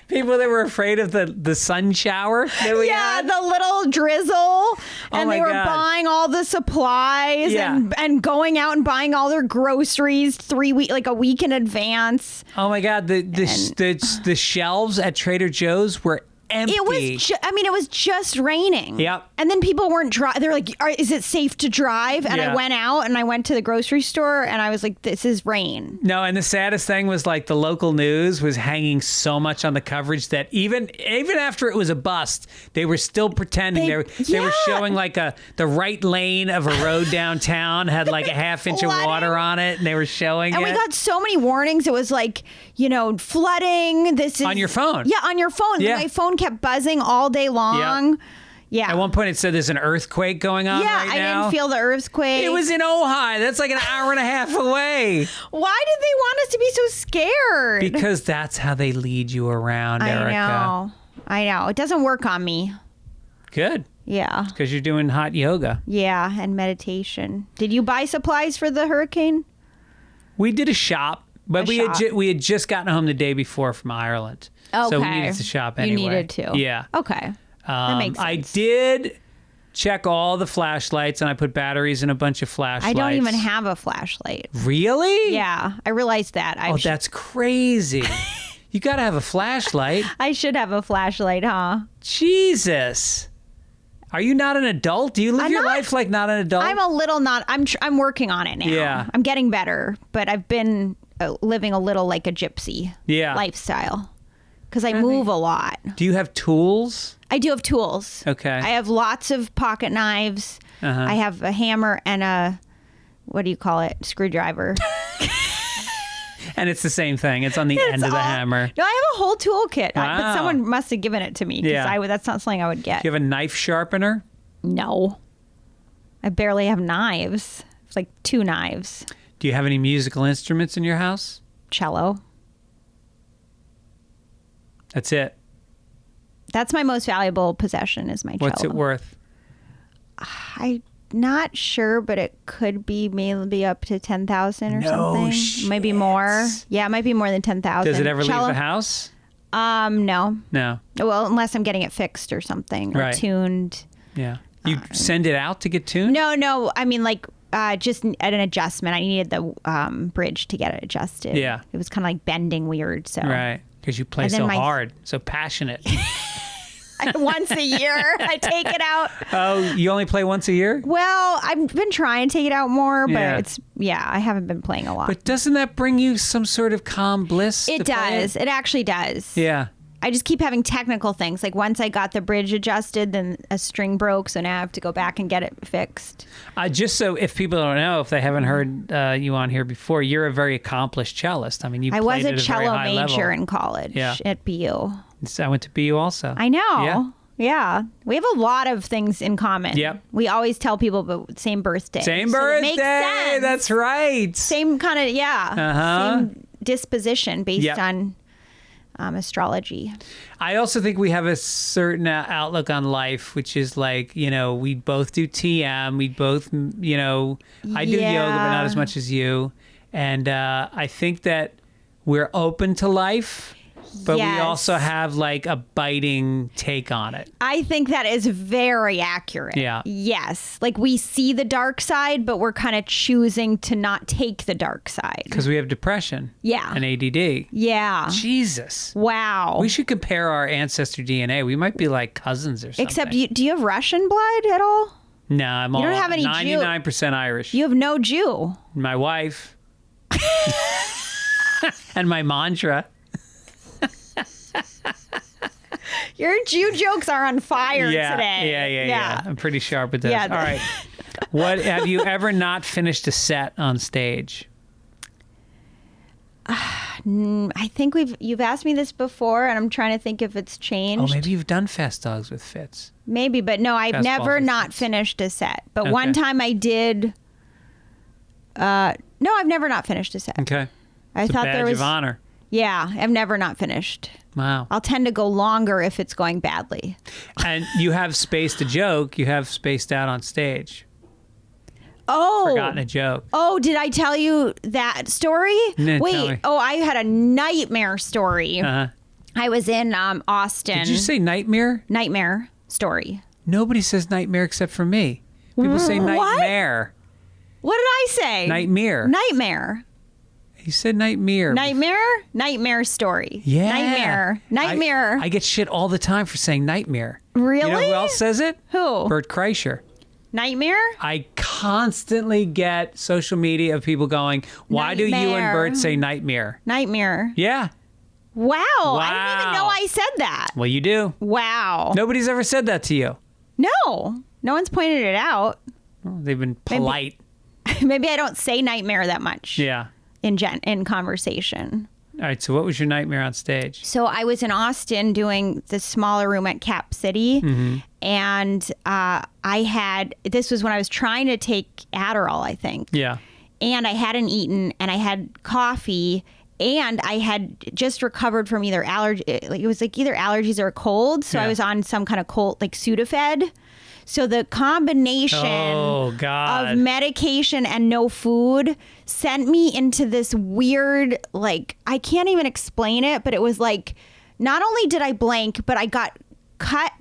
People that were afraid of the sun shower that we had? The little drizzle. And they were buying all the supplies and going out and buying all their groceries a week in advance. Oh my God. The shelves at Trader Joe's were empty. It was just raining. Yep. And then people weren't they're like, is it safe to drive? And I went out and I went to the grocery store and I was like, this is rain. No, and the saddest thing was like the local news was hanging so much on the coverage that even after it was a bust, they were still pretending they were showing like the right lane of a road downtown had like a half inch of water on it and they were showing it. And we got so many warnings. It was like, flooding. This is on your phone. Yeah, on your phone. Yeah. My phone kept buzzing all day long. Yep. Yeah. At one point it said there's an earthquake going on right now. Yeah, I didn't feel the earthquake. It was in Ojai. That's like an hour and a half away. Why did they want us to be so scared? Because that's how they lead you around, Erica. I know. It doesn't work on me. Good. Yeah. Because you're doing hot yoga. Yeah, and meditation. Did you buy supplies for the hurricane? We did a shop, but we had just gotten home the day before from Ireland. Okay. So we needed to shop anyway. You needed to. Yeah. Okay. That makes sense. I did check all the flashlights and I put batteries in a bunch of flashlights. I don't even have a flashlight. Really? Yeah, I realized that. That's crazy. You got to have a flashlight. I should have a flashlight, huh? Jesus. Are you not an adult? Do you live your life like not an adult? I'm a little not. I'm working on it now. Yeah. I'm getting better, but I've been living a little like a gypsy lifestyle because I move a lot. Do you have tools? I do have tools. Okay. I have lots of pocket knives. I have a hammer and a, what do you call it? Screwdriver. And it's the same thing. It's on the end of the hammer. No, I have a whole toolkit, Wow. but someone must have given it to me because that's not something I would get. Do you have a knife sharpener? No. I barely have knives. It's like 2 knives. Do you have any musical instruments in your house? Cello. That's it. That's my most valuable possession is my cello. What's it worth? I'm not sure, but it could be maybe up to 10,000 or something. Shit. Maybe more. Yeah, it might be more than 10,000. Does it ever leave the house? No. No. Well, unless I'm getting it fixed or something or tuned. Yeah. You send it out to get tuned? No. I mean, like just at an adjustment. I needed the bridge to get it adjusted. Yeah. It was kind of like bending weird. So. Right. Because you play so hard, so passionate. Once a year, I take it out. Oh, you only play once a year? Well, I've been trying to take it out more, but I haven't been playing a lot. But doesn't that bring you some sort of calm bliss? It does. It actually does. Yeah. I just keep having technical things. Like once I got the bridge adjusted, then a string broke, so now I have to go back and get it fixed. Just so if people don't know, if they haven't heard you on here before, you're a very accomplished cellist. I mean, I was played a at cello very high major level. in college at BU. So I went to BU also. I know. Yeah. Yeah. We have a lot of things in common. Yep. We always tell people but same birthday. Same So it birthday. makes sense. That's right. Same kind of, same disposition based on astrology. I also think we have a certain outlook on life, which is like, we both do TM. We both, I do yoga, but not as much as you. And I think that we're open to life, but we also have like a biting take on it. I think that is very accurate. Yeah. Yes. Like we see the dark side, but we're kind of choosing to not take the dark side. Because we have depression. Yeah. And ADD. Yeah. Jesus. Wow. We should compare our ancestor DNA. We might be like cousins or something. Except, do you have Russian blood at all? No, I'm all don't have any 99% Irish. You have no Jew. My wife. And my mantra. Your Jew jokes are on fire today. Yeah. I'm pretty sharp with those. Yeah. All right. What have you ever not finished a set on stage? I think you've asked me this before, and I'm trying to think if it's changed. Oh, maybe you've done Fitzdog with Fitz. Maybe, but no, I've never not finished a set. But one time I did. No, I've never not finished a set. Okay. I thought there was a badge of honor. Yeah, I've never not finished. Wow. I'll tend to go longer if it's going badly. And you have spaced a joke. You have spaced out on stage. Oh. Forgotten a joke. Oh, did I tell you that story? No, Wait. tell me. Oh, I had a nightmare story. Uh-huh. I was in Austin. Did you say nightmare? Nightmare story. Nobody says nightmare except for me. People say nightmare. What did I say? Nightmare. Nightmare. You said nightmare. Nightmare? Nightmare story. Yeah. Nightmare. I get shit all the time for saying nightmare. Really? You know who else says it? Who? Bert Kreischer. Nightmare? I constantly get social media of people going, why do you and Bert say nightmare? Nightmare. Yeah. Wow. I didn't even know I said that. Well, you do. Wow. Nobody's ever said that to you. No. No one's pointed it out. Well, they've been polite. Maybe I don't say nightmare that much. Yeah. In conversation. All right. So what was your nightmare on stage? So I was in Austin doing the smaller room at Cap City. And this was when I was trying to take Adderall, I think. Yeah. And I hadn't eaten, and I had coffee, and I had just recovered from either allergy. Like it was like either allergies or a cold. So I was on some kind of cold, like Sudafed. So the combination of medication and no food sent me into this weird, like, I can't even explain it, but it was like, not only did I blank, but I got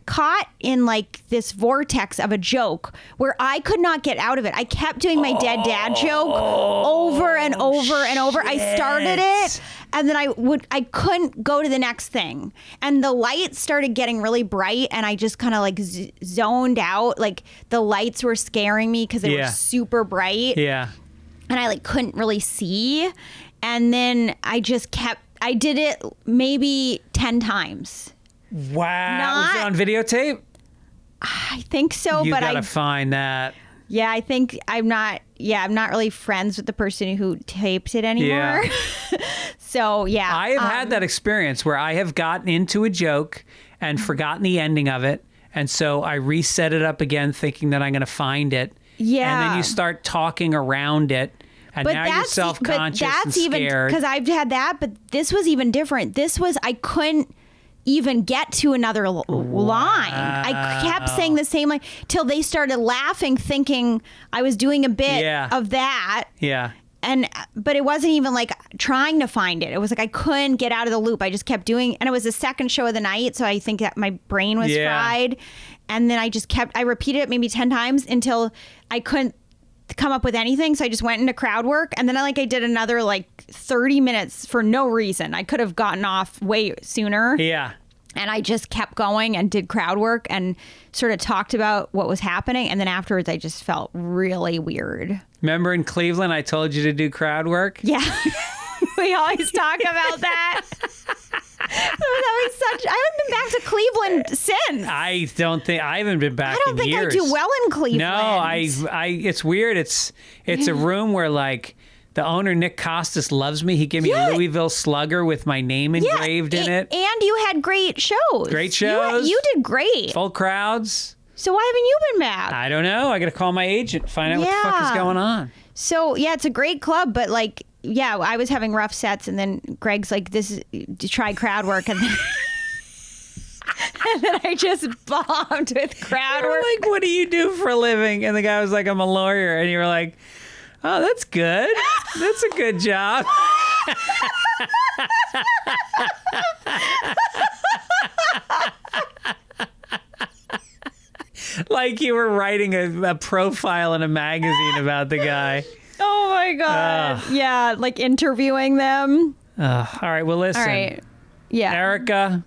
caught in like this vortex of a joke where I could not get out of it. I kept doing my dead dad joke over and over and over. I started it and then I couldn't go to the next thing. And the lights started getting really bright and I just kind of like zoned out. Like the lights were scaring me because they were super bright. Yeah. And I like couldn't really see. And then I did it maybe 10 times. Wow. Was it on videotape? I think so, You but gotta find that. Yeah, I think I'm not really friends with the person who taped it anymore. Yeah. So, yeah. I have had that experience where I have gotten into a joke and forgotten the ending of it. And so I reset it up again thinking that I'm going to find it. Yeah. And then you start talking around it. And now you're self-conscious and scared. Because I've had that, but this was even different. This was, I couldn't even get to another line. I kept saying the same line till they started laughing, thinking I was doing a bit of that. Yeah. But it wasn't even like trying to find it. It was like I couldn't get out of the loop. I just kept doing, and it was the second show of the night, so I think that my brain was fried. And then I repeated it maybe 10 times until I couldn't come up with anything. So I just went into crowd work, and then I did another 30 minutes for no reason. I could have gotten off way sooner. Yeah. And I just kept going and did crowd work and sort of talked about what was happening. And then afterwards, I just felt really weird. Remember in Cleveland, I told you to do crowd work? Yeah. We always talk about that. I haven't been back to Cleveland since. I haven't been back in years. I don't think I do well in Cleveland. No, it's weird. It's a room where like the owner, Nick Costas, loves me. He gave me a Louisville Slugger with my name engraved in it. And you had great shows. Great shows. You did great. Full crowds. So why haven't you been back? I don't know. I got to call my agent, find out what the fuck is going on. So, yeah, it's a great club, but like, yeah, I was having rough sets, and then Greg's like, this is to try crowd work, and then, and then I just bombed with crowd work. Like, what do you do for a living? And the guy was like, I'm a lawyer. And you were like, oh, that's good. That's a good job. Like you were writing a profile in a magazine about the guy. Oh, my God. Yeah, like interviewing them. All right, well, listen. All right. Yeah. Erica,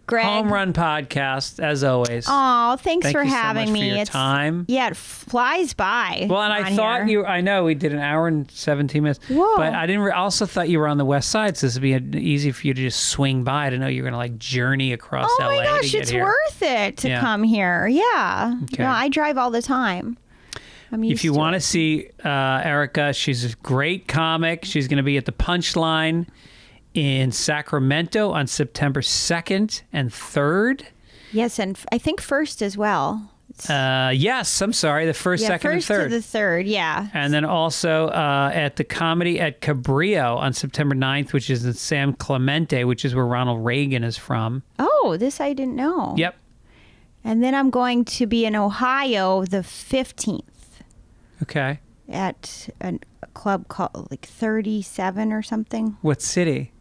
Greg. Home Run Podcast, as always. Oh, thanks Thank for you so having much me. for your time. Yeah, it flies by. Well, and I thought I know we did an hour and 17 minutes. Whoa. But I also thought you were on the west side, so this would be easy for you to just swing by. I didn't know you were going to like journey across LA. Oh my gosh, to get it's here. worth it to come here. Yeah. Okay. No, I drive all the time. If you want to see Erica, she's a great comic. She's going to be at the Punchline in Sacramento on September 2nd and 3rd. Yes, and I think 1st as well. Yes, I'm sorry, the 1st, 2nd, and 3rd. 1st to the 3rd, yeah. And then also at the Comedy at Cabrillo on September 9th, which is in San Clemente, which is where Ronald Reagan is from. Oh, this I didn't know. Yep. And then I'm going to be in Ohio the 15th. Okay. At a club called like 37 or something. What city?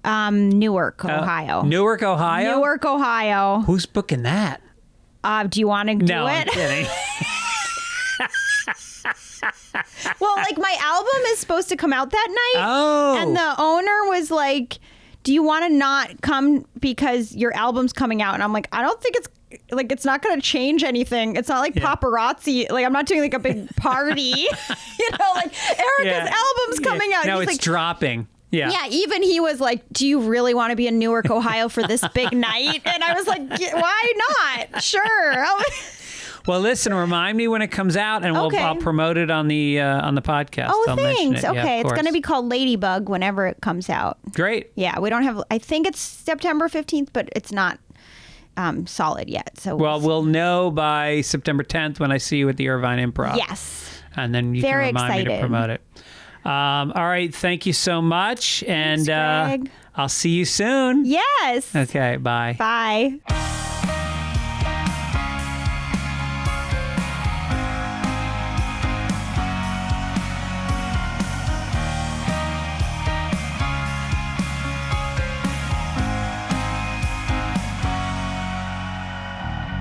Newark, Ohio. Newark, Ohio? Newark, Ohio. Who's booking that? Do you want to do it? No, I'm kidding. Well, like my album is supposed to come out that night. Oh. And the owner was like, do you want to not come because your album's coming out? And I'm like, I don't think it's not going to change anything. It's not like paparazzi. Like I'm not doing like a big party. Like Erica's album's coming out. No, He's it's like, dropping. Yeah. Yeah, even he was like, do you really want to be in Newark, Ohio for this big night? And I was like, why not? Sure. Well, listen, remind me when it comes out, and I'll promote it on the podcast. Oh, I'll thanks. mention it. Okay, it's going to be called Ladybug whenever it comes out. Great. Yeah, we don't have. I think it's September 15th, but it's not solid yet. So we'll know by September 10th when I see you at the Irvine Improv. Yes. And then you can remind me to promote it. All right, thank you so much, and Thanks, Greg. I'll see you soon. Yes. Okay, bye. Bye.